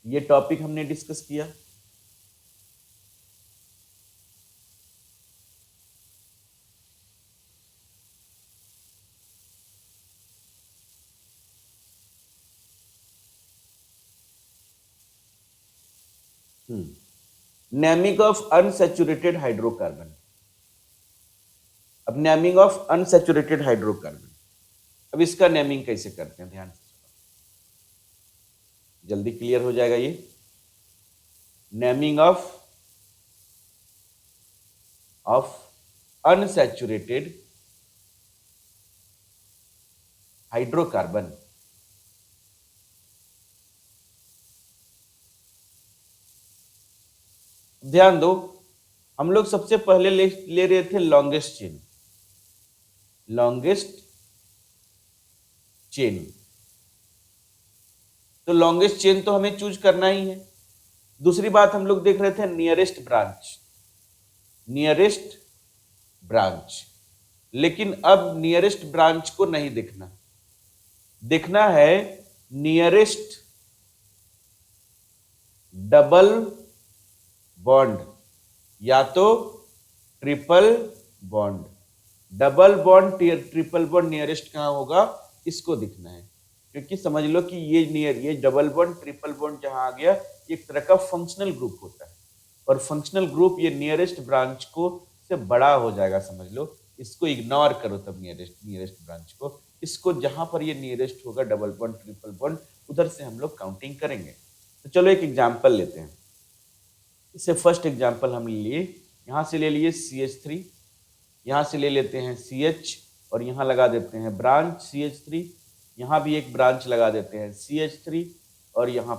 ये टॉपिक हमने डिस्कस किया। Naming of unsaturated hydrocarbon. अब नेमिंग ऑफ अनसैचुरेटेड हाइड्रोकार्बन, अब इसका नेमिंग कैसे करते हैं, ध्यान से जल्दी क्लियर हो जाएगा ये। Naming of unsaturated hydrocarbon. ध्यान दो, हम लोग सबसे पहले ले रहे थे लॉन्गेस्ट चेन। लॉन्गेस्ट चेन, तो लॉन्गेस्ट चेन तो हमें चूज करना ही है। दूसरी बात हम लोग देख रहे थे नियरेस्ट ब्रांच। नियरेस्ट ब्रांच, लेकिन अब नियरेस्ट ब्रांच को नहीं देखना, देखना है नियरेस्ट डबल बॉन्ड या तो triple bond. Double bond triple bond nearest कहां होगा, इसको दिखना है। क्योंकि समझ लो कि ये डबल बॉन्ड ट्रिपल बॉन्ड जहां आ गया, एक तरह का फंक्शनल ग्रुप होता है, और फंक्शनल ग्रुप ये नियरेस्ट ब्रांच को से बड़ा हो जाएगा, समझ लो। इसको इग्नोर करो तब नियरेस्ट ब्रांच को। इसको जहां पर ये नियरेस्ट होगा डबल बॉन्ड ट्रिपल बॉन्ड, उधर से हम लोग काउंटिंग करेंगे। तो चलो एक एग्जाम्पल लेते हैं। इससे फर्स्ट एग्जाम्पल हम लिए, यहां से ले लिए CH3, यहां से ले लेते हैं CH और यहां लगा देते हैं ब्रांच CH3, यहां भी एक ब्रांच लगा देते हैं CH3, और यहां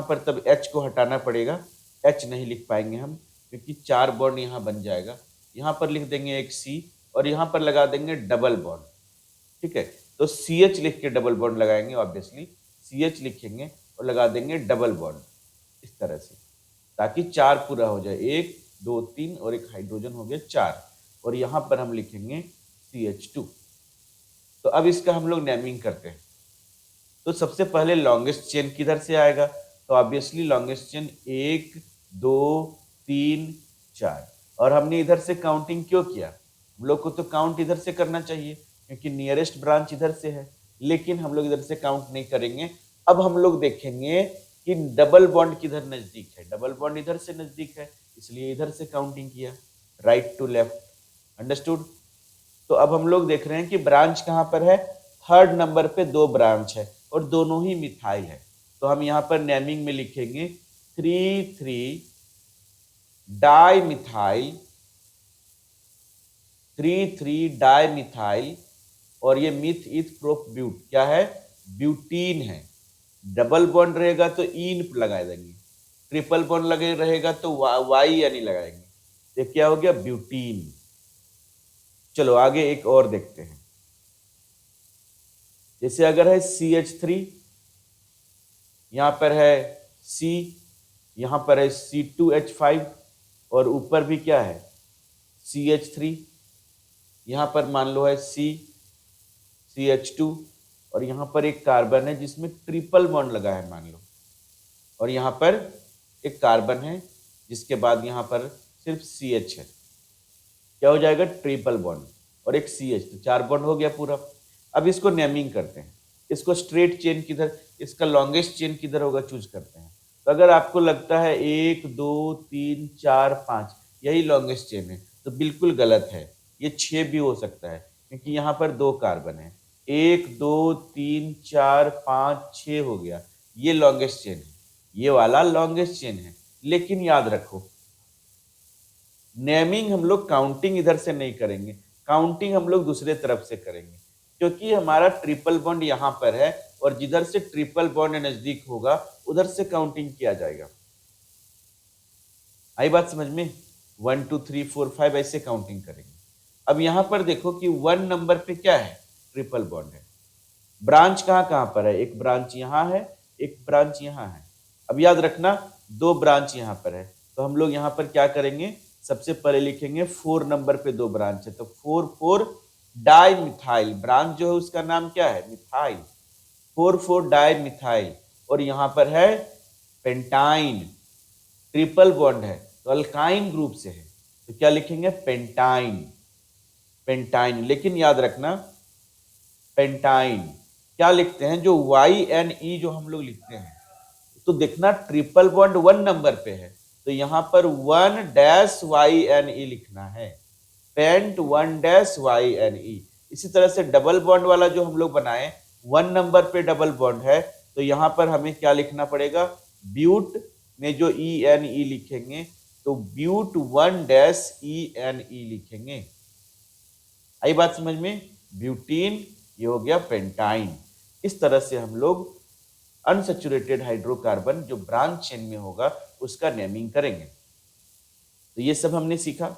पर तब H को हटाना पड़ेगा, H नहीं लिख पाएंगे हम क्योंकि 4 बॉन्ड यहां बन जाएगा। यहां पर लिख देंगे एक C और यहां पर लगा देंगे डबल बॉन्ड। ठीक है, तो CH लिख के डबल बॉन्ड लगाएंगे, ऑब्वियसली CH लिखेंगे और लगा देंगे डबल बॉन्ड इस तरह से, ताकि 4 पूरा हो जाए। 1 2 3 और एक हाइड्रोजन हो गया 4, और यहां पर हम लिखेंगे CH2। तो अब इसका हम लोग नेमिंग करते हैं। तो सबसे पहले लॉन्गेस्ट चेन किधर से आएगा, तो ऑब्वियसली लॉन्गेस्ट चेन 1 2 3 4, और हमने इधर से काउंटिंग क्यों किया, हम लोग को तो काउंट इधर से करना चाहिए क्योंकि नियरेस्ट ब्रांच इधर से है, लेकिन हम लोग इधर से काउंट नहीं करेंगे। अब हम लोग देखेंगे कि डबल बॉन्ड किधर नजदीक है, डबल बॉन्ड इधर से नजदीक है, इसलिए इधर से काउंटिंग किया, राइट टू लेफ्ट। अंडरस्टूड। तो अब हम लोग देख रहे हैं कि ब्रांच कहां पर है, थर्ड नंबर पे 2 ब्रांच है और दोनों ही मिथाइल है। तो हम यहां पर नेमिंग में लिखेंगे 3,3 डाइमिथाइल, 3,3 डाइमिथाइल, और ये मिथ इथ प्रोप ब्यूट क्या है, ब्यूटीन है। डबल बॉन्ड रहेगा तो इन लगा देंगे, ट्रिपल बॉन्ड लगे रहेगा तो वाई यानी लगाएंगे, ये क्या हो गया, ब्यूटीन। चलो आगे एक और देखते हैं। जैसे अगर है CH3, यहां पर है C, यहां पर है C2H5, और ऊपर भी क्या है CH3, यहां पर मान लो है CH2, और यहां पर एक कार्बन है जिसमें ट्रिपल बॉन्ड लगा है मान लो, और यहां पर एक कार्बन है जिसके बाद यहां पर सिर्फ CH है, क्या हो जाएगा, ट्रिपल बॉन्ड, और एक CH, तो 4 बॉन्ड हो गया पूरा। अब इसको नेमिंग करते हैं। इसको स्ट्रेट चेन किधर, इसका लॉन्गेस्ट चेन किधर होगा चूज करते हैं। तो अगर आपको लगता है 1 2 3 4 5 यही लॉन्गेस्ट चेन है, तो बिल्कुल गलत है, ये 6 भी हो सकता है क्योंकि यहाँ पर 2 कार्बन है। 1 2 3 4 5 6 हो गया, ये लॉन्गेस्ट चेन है, ये वाला लॉन्गेस्ट चेन है। लेकिन याद रखो, नेमिंग हम लोग काउंटिंग इधर से नहीं करेंगे, काउंटिंग हम लोग दूसरे तरफ से करेंगे, क्योंकि हमारा ट्रिपल बॉन्ड यहां पर है और जिधर से ट्रिपल बॉन्ड नजदीक होगा उधर से काउंटिंग किया जाएगा। आई बात समझ में? 1 2 3 4 5 ऐसे काउंटिंग करेंगे। अब यहां पर देखो कि 1 नंबर पे क्या है, ट्रिपल बॉन्ड है। ब्रांच कहां कहां पर है, एक ब्रांच यहां है, एक ब्रांच यहां है। अब याद रखना 2 ब्रांच यहां पर है, तो हम लोग यहां पर क्या करेंगे, सबसे पहले लिखेंगे 4 नंबर पे 2 ब्रांच है, तो 4 4 डाई मिथाइल, ब्रांच जो है उसका नाम क्या है, मिथाइल, 4 4 डाई मिथाइल। और यहां पर है पेंटाइन, ट्रिपल बॉन्ड है तो अल्काइन ग्रुप से है, तो क्या लिखेंगे, पेंटाइन, पेंटाइन। लेकिन याद रखना पेंटाइन क्या लिखते हैं, जो YNE जो हम लोग लिखते हैं, तो देखना ट्रिपल बॉन्ड 1 नंबर पे है, तो यहां पर 1-YNE लिखना है, पेंट 1-YNE। इसी तरह से डबल बॉन्ड वाला जो हम लोग बनाए, 1 नंबर पे डबल बॉन्ड है, तो यहां पर हमें क्या लिखना पड़ेगा, ब्यूट में जो ENE लिखेंगे, तो ब्यूट 1-ENE लिखेंगे। आई बात समझ में, ब्यूटीन, ये हो गया पेंटाइन। इस तरह से हम लोग अनसैचुरेटेड हाइड्रोकार्बन जो ब्रांच चेन में होगा उसका नेमिंग करेंगे। तो ये सब हमने सीखा,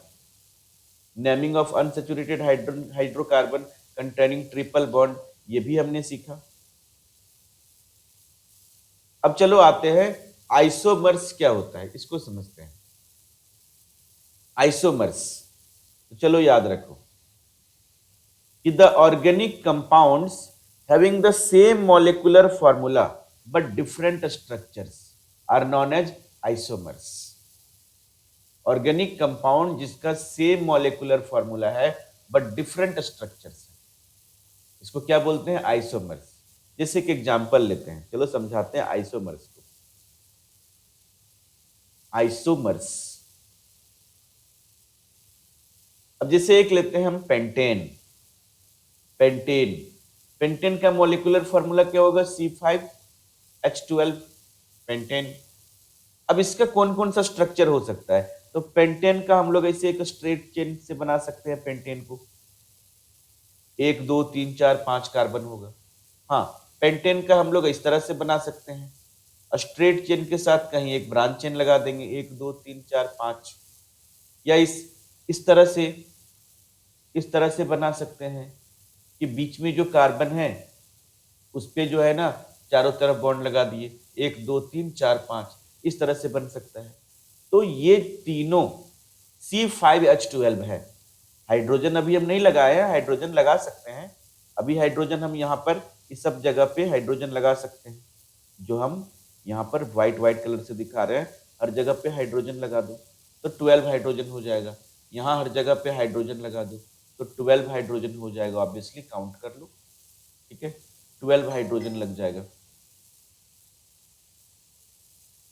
naming of unsaturated hydrocarbon containing triple bond, ये भी हमने सीखा। अब चलो आते हैं आइसोमर्स क्या होता है, इसको समझते हैं। आइसोमर्स, तो चलो याद रखो कि the organic compounds having the same molecular formula but different structures are known as isomers। Organic compound जिसका सेम मॉलिक्यूलर फॉर्मूला है बट डिफरेंट स्ट्रक्चर्स है, इसको क्या बोलते हैं, आइसोमर्स। जैसे कि एग्जांपल लेते हैं, चलो समझाते हैं आइसोमर्स को। आइसोमर्स, अब जैसे एक लेते हैं हम पेंटेन, पेंटेन, पेंटेन का मॉलिक्यूलर फॉर्मूला क्या होगा, C5H12 पेंटेन। अब इसका कौन कौन सा स्ट्रक्चर हो सकता है, तो पेंटेन का हम लोग ऐसे एक स्ट्रेट चेन से बना सकते हैं पेंटेन को, 1 2 3 4 5 कार्बन होगा। हाँ, पेंटेन का हम लोग इस तरह से बना सकते हैं, स्ट्रेट चेन के साथ कहीं एक ब्रांच चेन लगा देंगे, 1 2 3 4 5, या इस तरह से, इस तरह से बना सकते हैं कि बीच में जो कार्बन है उस पे जो है ना चारों तरफ बॉन्ड लगा दिए, 1 2 3 4 5, इस तरह से बन सकता है। तो ये तीनों C5H12 है। हाइड्रोजन अभी हम नहीं लगाए हैं, हाइड्रोजन लगा सकते हैं, अभी हाइड्रोजन हम यहाँ पर इस सब जगह पे हाइड्रोजन लगा सकते हैं, जो हम यहाँ पर व्हाइट व्हाइट कलर से दिखा रहे हैं, हर जगह पे हाइड्रोजन लगा दो तो 12 हाइड्रोजन हो जाएगा। यहाँ हर जगह पे हाइड्रोजन लगा दो तो 12 हाइड्रोजन हो जाएगा, ऑब्वियसली काउंट कर लो, ठीक है, 12 हाइड्रोजन लग जाएगा।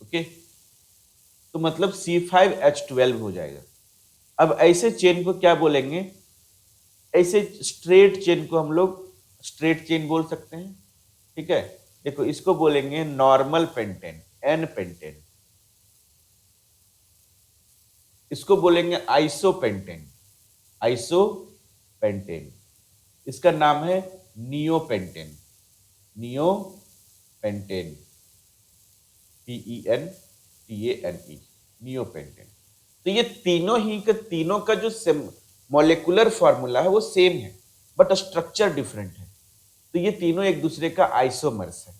ओके, तो मतलब C5H12 हो जाएगा। अब ऐसे चेन को क्या बोलेंगे, ऐसे स्ट्रेट चेन को हम लोग स्ट्रेट चेन बोल सकते हैं, ठीक है। देखो इसको बोलेंगे नॉर्मल पेंटेन, N पेंटेन, इसको बोलेंगे आइसोपेंटेन, आइसोपेंटेन, इसका नाम है नियोपेंटेन, नियोपेंटेन, PENTANE, नियोपेंटेन। तो ये तीनों का जो मॉलिक्यूलर फॉर्मूला है वो सेम है बट स्ट्रक्चर डिफरेंट है, तो ये तीनों एक दूसरे का आइसोमर्स है,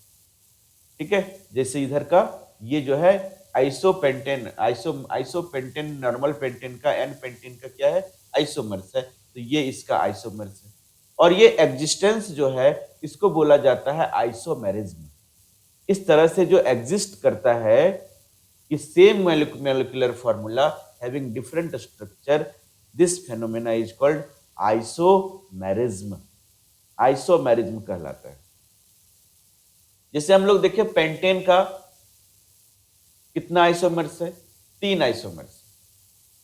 ठीक है। जैसे इधर का ये जो है आइसोपेंटेन, आइसोपेंटेन नॉर्मल पेंटेन का, N पेंटेन का क्या है, आइसोमर्स है, तो ये इसका आइसोमर्स है। और ये एग्जिस्टेंस जो है इसको बोला जाता है आइसोमेरिज्म। इस तरह से जो एग्जिस्ट करता है कि same molecular formula having different structure, this phenomena is called isomerism, isomerism कहलाता है। जैसे हम लोग देखिए पेंटेन का कितना आइसोमर्स है, 3 आइसोमर्स।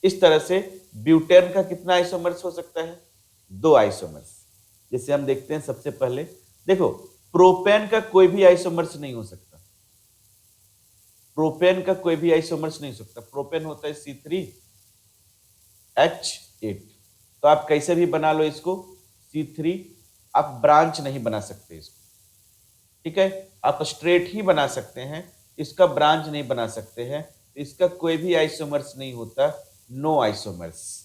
इस तरह से ब्यूटेन का कितना आइसोमर्स हो सकता है, 2 आइसोमर्स। जैसे हम देखते हैं सबसे पहले, देखो प्रोपेन का कोई भी आइसोमर्स नहीं हो सकता, प्रोपेन का कोई भी आइसोमर्स नहीं हो सकता, प्रोपेन होता है C3H8, तो आप कैसे भी बना लो इसको C3, आप ब्रांच नहीं बना सकते इसको, ठीक है, आप स्ट्रेट ही बना सकते हैं, इसका ब्रांच नहीं बना सकते हैं, इसका कोई भी आइसोमर्स नहीं होता, नो आइसोमर्स।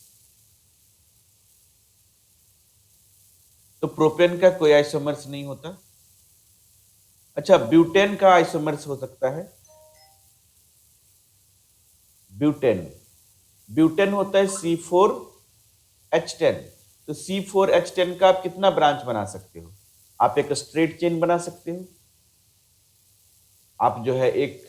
तो प्रोपेन का कोई आइसोमर्स नहीं होता। अच्छा, ब्यूटेन का आइसोमर्स हो सकता है। ब्यूटेन, ब्यूटेन होता है C4H10। तो C4H10 का आप कितना ब्रांच बना सकते हो? आप एक स्ट्रेट चेन बना सकते हो। आप जो है एक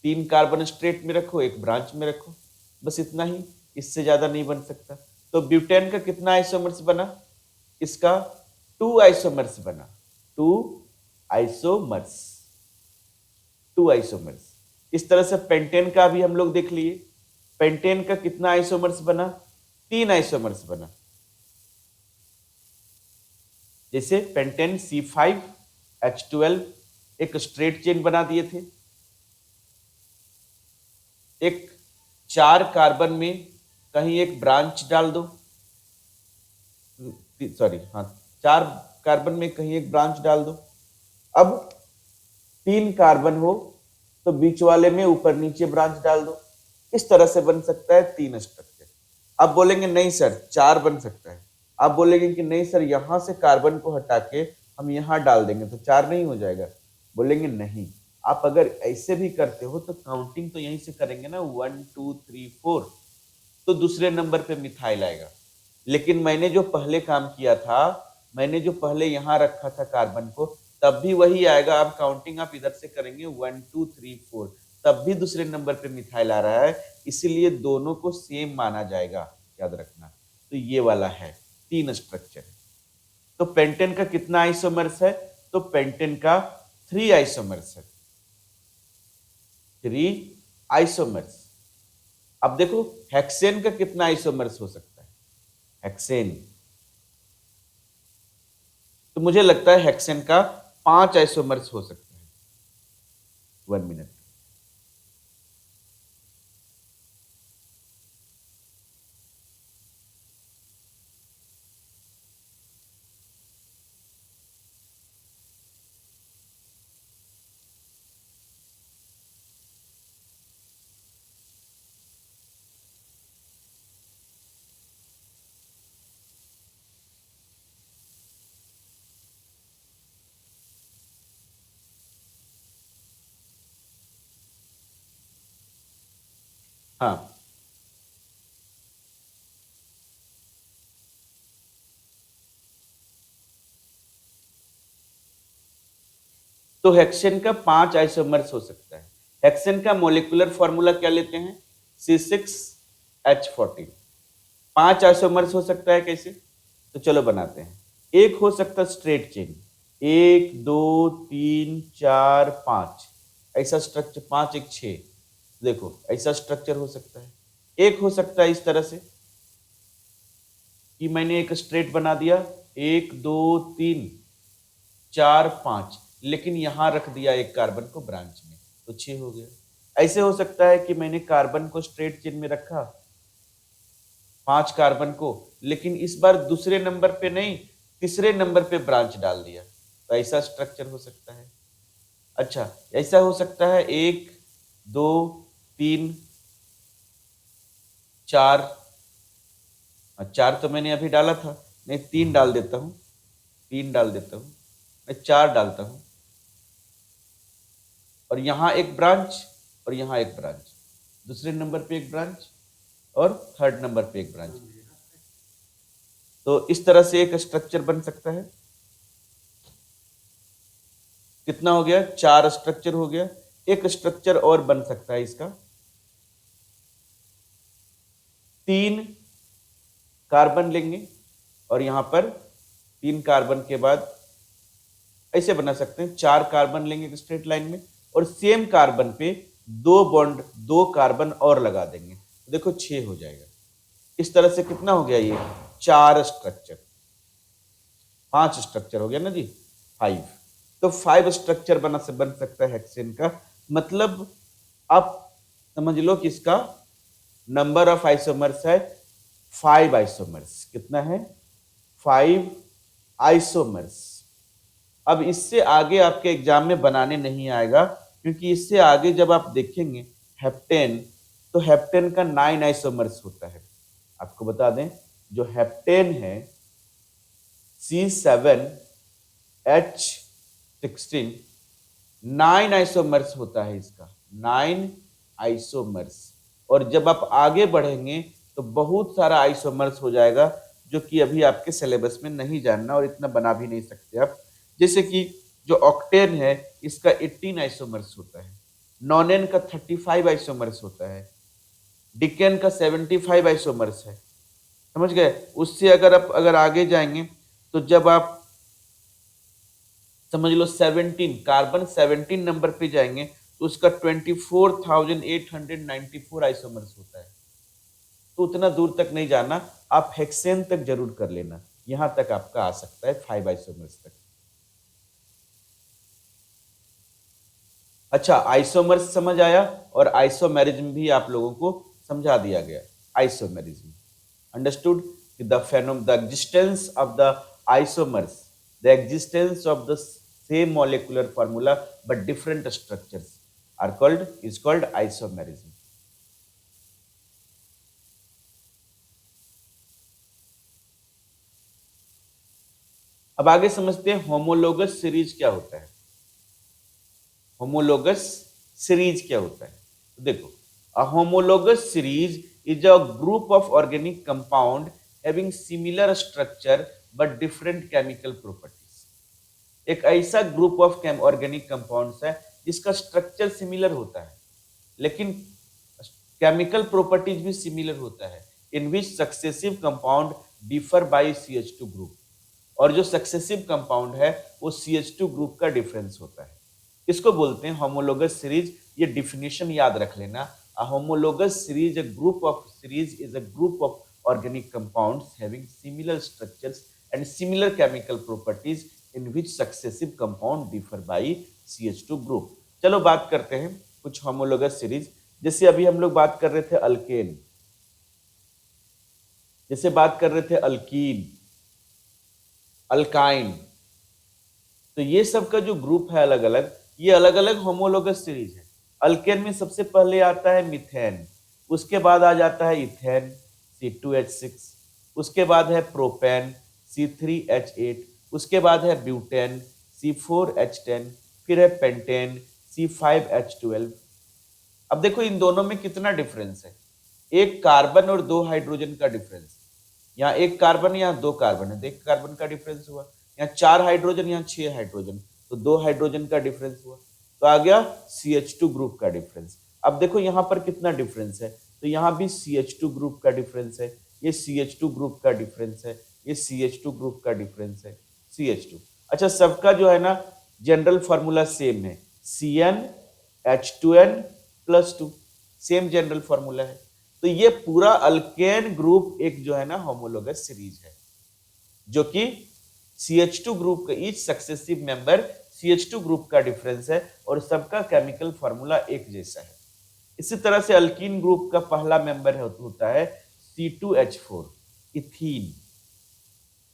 3 कार्बन स्ट्रेट में रखो, एक ब्रांच में रखो, बस इतना ही, इससे ज्यादा नहीं बन सकता। तो ब्यूटेन का कितना आइसोमर्स बना? इसका 2 आइसोमर्स बना, 2 आइसोमर्स, 2 आइसोमर्स। इस तरह से पेंटेन का भी हम लोग देख लिए। पेंटेन का कितना आइसोमर्स बना? 3 आइसोमर्स बना। जैसे पेंटेन C5H12 एक स्ट्रेट चेन बना दिए थे। एक 4 कार्बन में कहीं एक ब्रांच डाल दो, सॉरी हाँ, 4 कार्बन में कहीं एक ब्रांच डाल दो। अब 3 कार्बन हो तो बीच वाले में ऊपर नीचे ब्रांच डाल दो। इस तरह से बन सकता है 3 स्ट्रक्चर। आप बोलेंगे नहीं सर 4 बन सकता है। आप बोलेंगे कि नहीं सर यहां से कार्बन को हटा के हम यहां डाल देंगे तो 4 नहीं हो जाएगा। बोलेंगे नहीं, आप अगर ऐसे भी करते हो तो काउंटिंग तो यहीं से करेंगे ना, 1 2 3 4, तो दूसरे नंबर पे मिथाइल आएगा। लेकिन मैंने जो पहले काम किया था, मैंने जो पहले यहां रखा था कार्बन को, तब भी वही आएगा। अब काउंटिंग आप इधर से करेंगे 1 2 3 4, तब भी दूसरे नंबर पे मिथाइल आ रहा है, इसीलिए दोनों को सेम माना जाएगा, याद रखना। तो ये वाला है 3 स्ट्रक्चर। तो पेंटेन का कितना आइसोमर्स है? तो पेंटेन का 3 आइसोमर्स है, 3 आइसोमर्स। अब देखो हेक्सेन का कितना आइसोमर्स हो सकता है? हेक्सेन, तो मुझे लगता है हेक्सेन का 5 आइसोमर्स हो सकता है। 1 मिनट। हाँ, तो हेक्सेन का 5 आइसोमर्स हो सकता है। हेक्सेन का मोलिकुलर फॉर्मूला क्या लेते हैं? C6H14। 5 आइसोमर्स हो सकता है कैसे? तो चलो बनाते हैं। एक हो सकता है स्ट्रेट चेन, 1 2 3 4 5, ऐसा स्ट्रक्चर, 5 1 6, देखो ऐसा स्ट्रक्चर हो सकता है। एक हो सकता है इस तरह से कि मैंने एक स्ट्रेट बना दिया, 1 2 3 4 5, लेकिन यहां रख दिया एक कार्बन को ब्रांच में, तो 6 हो गया। ऐसे हो सकता है कि मैंने कार्बन को स्ट्रेट चेन में रखा, 5 कार्बन को, लेकिन इस बार दूसरे नंबर पे नहीं, तीसरे नंबर पे ब्रांच डाल दिया, तो ऐसा स्ट्रक्चर हो सकता है। अच्छा, ऐसा हो सकता है 1 2 3 4, 4 तो मैंने अभी डाला था, मैं 3 डाल देता हूं, 3 डाल देता हूं, मैं 4 डालता हूं, और यहां एक ब्रांच और यहां एक ब्रांच, दूसरे नंबर पे एक ब्रांच और थर्ड नंबर पे एक ब्रांच। तो इस तरह से एक स्ट्रक्चर बन सकता है। कितना हो गया? 4 स्ट्रक्चर हो गया। एक स्ट्रक्चर और बन सकता है इसका, 3 कार्बन लेंगे और यहां पर 3 कार्बन के बाद ऐसे बना सकते हैं, 4 कार्बन लेंगे एक स्ट्रेट लाइन में और सेम कार्बन पे 2 बॉन्ड, 2 कार्बन और लगा देंगे, देखो 6 हो जाएगा। इस तरह से कितना हो गया? ये 4 स्ट्रक्चर, 5 स्ट्रक्चर हो गया ना जी, 5। तो 5 स्ट्रक्चर बन सकता है हेक्सेन का। मतलब आप समझ लो कि इसका नंबर ऑफ आइसोमर्स है 5 आइसोमर्स। कितना है? 5 आइसोमर्स। अब इससे आगे आपके एग्जाम में बनाने नहीं आएगा, क्योंकि इससे आगे जब आप देखेंगे हेप्टेन, तो हेप्टेन का 9 आइसोमर्स होता है। आपको बता दें, जो हेप्टेन है C7H16 9 आइसोमर्स होता है इसका, 9 आइसोमर्स। और जब आप आगे बढ़ेंगे तो बहुत सारा आइसोमर्स हो जाएगा, जो कि अभी आपके सिलेबस में नहीं जानना और इतना बना भी नहीं सकते आप। जैसे कि जो ऑक्टेन है इसका 18 आइसोमर्स होता है, नॉनेन का 35 आइसोमर्स होता है, डिकेन का 75 आइसोमर्स है। समझ गए? उससे अगर आगे जाएंगे तो जब आप समझ लो 17 कार्बन 17 नंबर पे जाएंगे तो उसका 24,894 आइसोमर्स होता है। तो उतना दूर तक नहीं जाना, आप हेक्सेन तक जरूर कर लेना, यहां तक आपका आ सकता है 5 आइसोमर्स तक। अच्छा, आइसोमर्स समझ आया और आइसोमेरिज्म भी आप लोगों को समझा दिया गया। Isomerism understood, the existence of the isomers, the existence of the same molecular formula but different structures is called isomerism. अब आगे समझते हैं होमोलोगस सीरीज क्या होता है। होमोलोगस सीरीज क्या होता है? तो देखो, a homologous series is a group of organic compound having similar structure but different chemical properties. एक ऐसा ग्रुप ऑफ ऑर्गेनिक कंपाउंड्स है जिसका स्ट्रक्चर सिमिलर होता है लेकिन केमिकल प्रॉपर्टीज भी सिमिलर होता है, in which successive compound differ by CH2 group. और जो सक्सेसिव कंपाउंड है वो CH2 ग्रुप का डिफरेंस होता है। इसको बोलते हैं होमोलोगस सीरीज। ये डिफिनेशन याद रख लेना, a homologous series a group of series is a group of organic compounds having similar structures and similar chemical properties in which successive compound differ by CH2 group. चलो बात करते हैं कुछ homologous series. जैसे अभी हम लोग बात कर रहे थे अल्केन, जैसे बात कर रहे थे अल्कीन, अल्काइन, तो ये सब का जो ग्रुप है अलग अलग, ये अलग अलग होमोलोगस सीरीज है। अल्केन में सबसे पहले आता है मिथेन, उसके बाद आ जाता है इथेन C2H6, उसके बाद है प्रोपेन C3H8, उसके बाद है ब्यूटेन C4H10, फिर है पेंटेन C5H12। अब देखो इन दोनों में कितना डिफरेंस है, एक कार्बन और 2 हाइड्रोजन का डिफरेंस। यहाँ एक कार्बन, यहाँ 2 कार्बन है, एक कार्बन का डिफरेंस हुआ। यहाँ 4 हाइड्रोजन, यहाँ 6 हाइड्रोजन, तो 2 हाइड्रोजन का डिफरेंस हुआ, तो आ गया CH2 ग्रुप का डिफरेंस। अब देखो यहाँ पर कितना डिफरेंस है, तो यहाँ भी CH2 ग्रुप का डिफरेंस है, ये CH2 ग्रुप का डिफरेंस है, ये CH2 ग्रुप का डिफरेंस है, CH2। अच्छा, सबका जो है ना जनरल फॉर्मूला सेम है, CnH2n+2, सेम जनरल फॉर्मूला है। तो ये पूरा अल्केन ग्रुप एक जो है ना होमोलोगस सीरीज है, जो कि CH2 ग्रुप का each successive member CH2 group का डिफरेंस है और सबका केमिकल फॉर्मूला एक जैसा है। इसी तरह से अल्कीन ग्रुप का पहला मेंबर होता है C2H4 इथीन,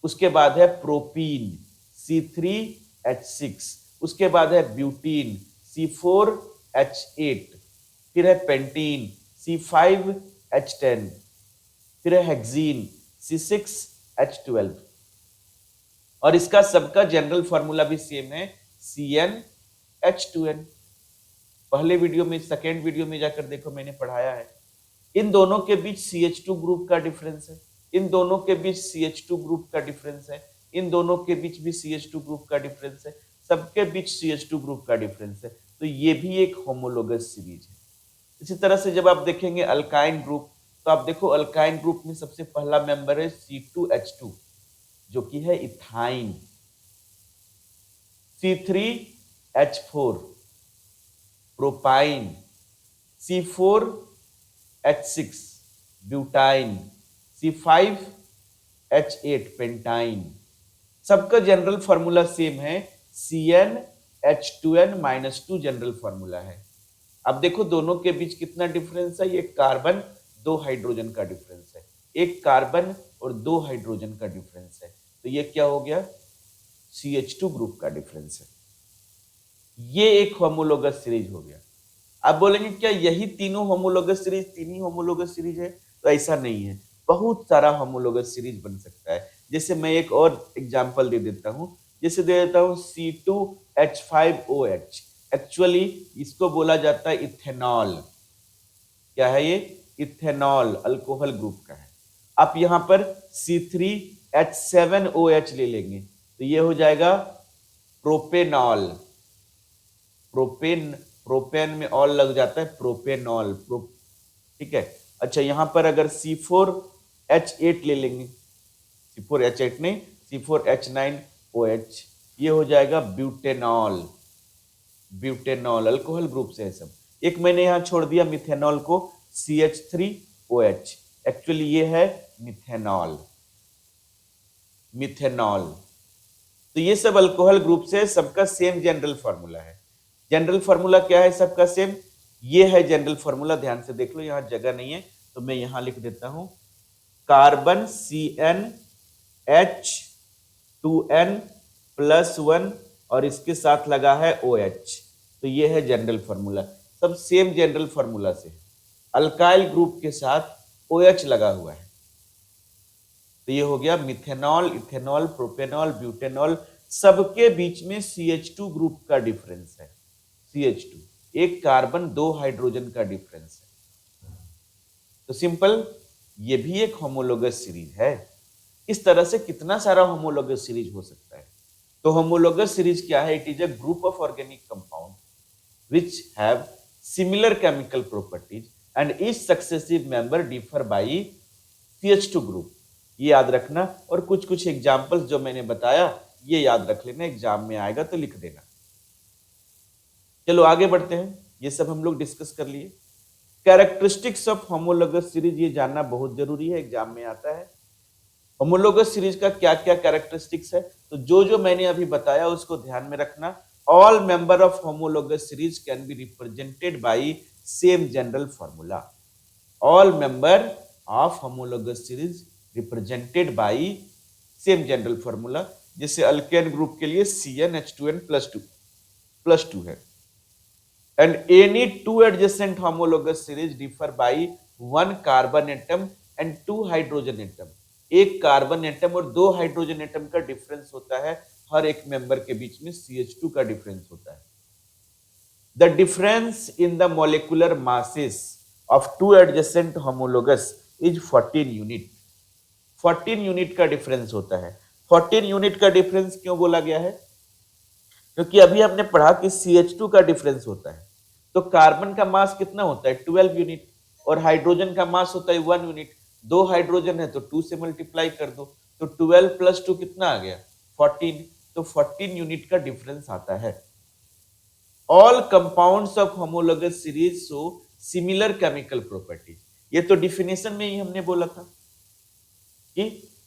उसके बाद है प्रोपीन C3H6, उसके बाद है ब्यूटीन C4H8, फिर है पेंटीन C5H10, फिर है हेक्सीन C6H12। और इसका सबका जनरल फॉर्मूला भी सेम है CnH2n। पहले वीडियो में, सेकेंड वीडियो में जाकर देखो, मैंने पढ़ाया है। इन दोनों के बीच CH2 ग्रुप का डिफरेंस है, इन दोनों के बीच CH2 ग्रुप का डिफरेंस है, इन दोनों के बीच भी CH2 ग्रुप का डिफरेंस है, सबके बीच CH2 ग्रुप का डिफरेंस है। तो ये भी एक होमोलोगस सीरीज है। इसी तरह से जब आप देखेंगे अल्काइन ग्रुप, तो आप देखो अल्काइन ग्रुप में सबसे पहला मेंबर है C2H2 जो कि है ethyne, C3H4 propyne, C4H6 butyne, C5H8 pentyne. सबका जनरल फॉर्मूला सेम है, CnH2n-2 जनरल फॉर्मूला है। अब देखो दोनों के बीच कितना डिफरेंस है, एक कार्बन 2 हाइड्रोजन का डिफरेंस है, एक कार्बन और 2 हाइड्रोजन का डिफरेंस है। तो ये क्या हो गया, CH2 ग्रुप का डिफरेंस है। ये एक होमोलोगस सीरीज हो गया। आप बोलेंगे क्या यही तीनों होमोलोगस सीरीज तीन ही होमोलोगस सीरीज है? तो ऐसा नहीं है, बहुत सारा होमोलोगस सीरीज बन सकता है। जैसे मैं एक और एग्जांपल दे देता हूं, जैसे दे देता हूं C2H5OH। एक्चुअली इसको बोला जाता है इथेनॉल। क्या है ये? इथेनॉल अल्कोहल ग्रुप का है। आप यहां पर C3H7OH ले लेंगे तो ये हो जाएगा प्रोपेनॉल। प्रोपेन में ऑल लग जाता है, प्रोपेनॉल ठीक है। अच्छा, यहां पर अगर C4H8 ले लेंगे, C4H8 नहीं, C4H9OH, ये हो जाएगा ब्यूटेनॉल। ब्यूटेनॉल अल्कोहल ग्रुप से है सब। एक मैंने यहां छोड़ दिया मिथेनॉल को, CH3OH, एक्चुअली ये है मिथेनॉल। मिथेनॉल तो ये सब अल्कोहल ग्रुप से, सबका सेम जनरल फॉर्मूला है। जनरल फॉर्मूला क्या है सबका सेम? ये है जनरल फॉर्मूला, ध्यान से देख लो, यहां जगह नहीं है तो मैं यहां लिख देता हूं, कार्बन CnH2n+1 और इसके साथ लगा है OH, तो ये है जनरल फॉर्मूला। सब सेम जनरल फॉर्मूला से, अल्काइल ग्रुप के साथ OH लगा हुआ है। तो ये हो गया मिथेनॉल, इथेनॉल, प्रोपेनॉल, ब्यूटेनॉल, सबके बीच में CH2 ग्रुप का डिफरेंस है। CH2 एक कार्बन दो हाइड्रोजन का डिफरेंस है। तो सिंपल, ये भी एक होमोलोगस सीरीज है। इस तरह से कितना सारा होमोलोगस सीरीज हो सकता है। तो होमोलोगस सीरीज क्या है? It is a group of organic compound which have similar chemical properties and each successive member differ by CH2 group। ये याद रखना, और कुछ कुछ एग्जांपल्स जो मैंने बताया ये याद रख लेना, एग्जाम में आएगा तो लिख देना। चलो आगे बढ़ते हैं, ये सब हम लोग डिस्कस कर लिए। कैरेक्टरिस्टिक्स ऑफ होमोलोगस सीरीज ये जानना बहुत जरूरी है, एग्जाम में आता है। होमोलोगस सीरीज का क्या क्या कैरेक्टरिस्टिक्स है, तो जो मैंने अभी बताया उसको ध्यान में रखना। All member of homologous series can be represented by same general formula। All member of homologous series represented by same general formula। जैसे अल्केन ग्रुप के लिए CnH2n+2 है। And any two adjacent homologous series differ by one carbon atom and two hydrogen atom। एक carbon atom और दो hydrogen atom का difference होता है, हर एक मेंबर के बीच में CH2 का डिफरेंस होता है। The difference in the molecular masses of two adjacent homologous is 14 unit. 14 unit का डिफरेंस होता है। 14 यूनिट का डिफरेंस क्यों बोला गया है? क्योंकि अभी हमने पढ़ा कि CH2 का डिफरेंस होता है, तो कार्बन का मास कितना होता है? 12 यूनिट, और हाइड्रोजन का मास होता है 1 यूनिट। दो हाइड्रोजन है तो 2 से मल्टीप्लाई कर दो, तो 12 + 2 कितना आ गया? 14। तो 14 यूनिट का डिफरेंस आता है। All compounds of homologous series show similar chemical properties. ये तो डिफिनेशन में ही हमने बोला था कि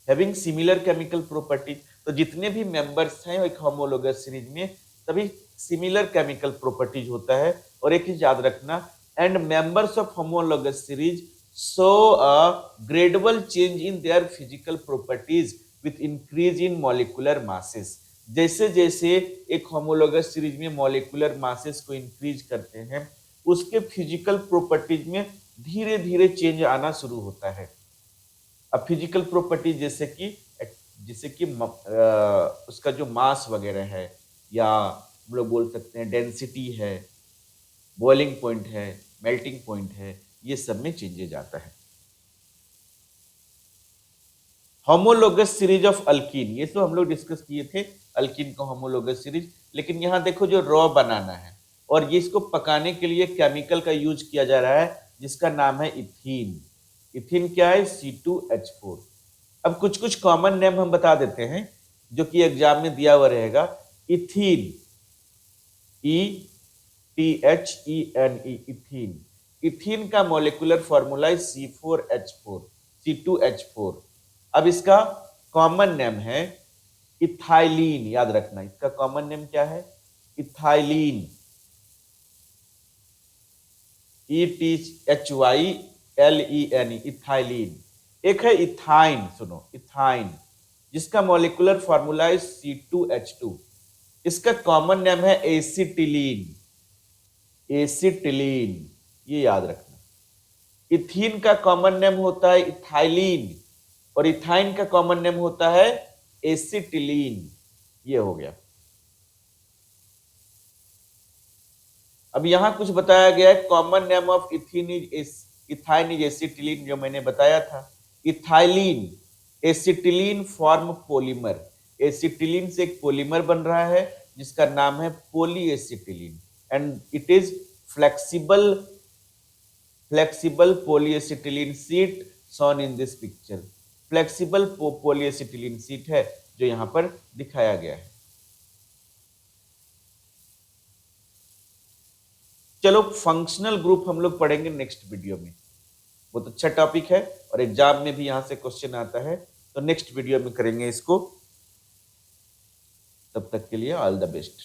हैविंग सिमिलर केमिकल प्रॉपर्टीज, तो जितने भी मेंबर्स हैं एक होमोलोगस सीरीज में सभी सिमिलर केमिकल प्रॉपर्टीज होता है। और एक चीज याद रखना, and members of homologous series show a gradual change in their physical properties with increase in molecular masses. जैसे जैसे एक होमोलोगस सीरीज में मॉलिक्यूलर मासेस को इंक्रीज करते हैं, उसके फिजिकल प्रॉपर्टीज में धीरे धीरे चेंज आना शुरू होता है। अब फिजिकल प्रॉपर्टीज जैसे कि उसका जो मास वगैरह है, या हम लोग बोल सकते हैं डेंसिटी है, बॉइलिंग पॉइंट है, मेल्टिंग पॉइंट है, ये सब में चेंजेज आता है। होमोलोगस सीरीज ऑफ अल्कीन, ये तो हम लोग डिस्कस किए थे अल्कीन का होमोलोगस सीरीज। लेकिन यहां देखो जो रॉ बनाना है और ये इसको पकाने के लिए केमिकल का यूज किया जा रहा है जिसका नाम है इथीन। इथीन क्या है? C2H4। अब कुछ कुछ कॉमन नेम हम बता देते हैं जो कि एग्जाम में दिया हुआ रहेगा। Ethene, ETHENE, ethene. इथीन का मॉलिक्यूलर फॉर्मूला है C4H4। अब इसका कॉमन नेम है इथाइलिन, याद रखना इसका कॉमन नेम क्या है? Ethylene, ETHYLEN, ethylene. एक है इथाइन, सुनो इथाइन, जिसका मॉलिक्यूलर फॉर्मूला है C2H2। इसका कॉमन नेम है एसिटिलीन। एसिटिलीन, ये याद रखना। इथीन का कॉमन नेम होता है इथाइलिन और इथाइन का कॉमन नेम होता है एसिटिलीन। ये हो गया। अब यहां कुछ बताया गया है, common name of ethene ethyne is acetylene, जो मैंने बताया था। Ethylene, acetylene form polymer, acetylene से एक पॉलीमर बन रहा है जिसका नाम है polyacetylene and it is flexible polyacetylene sheet shown in this picture. Flexible polyacetylene sheet है जो यहां पर दिखाया गया है। चलो फंक्शनल ग्रुप हम लोग पढ़ेंगे नेक्स्ट वीडियो में, बहुत अच्छा टॉपिक है और एग्जाम में भी यहां से क्वेश्चन आता है, तो नेक्स्ट वीडियो में करेंगे इसको। तब तक के लिए ऑल द बेस्ट।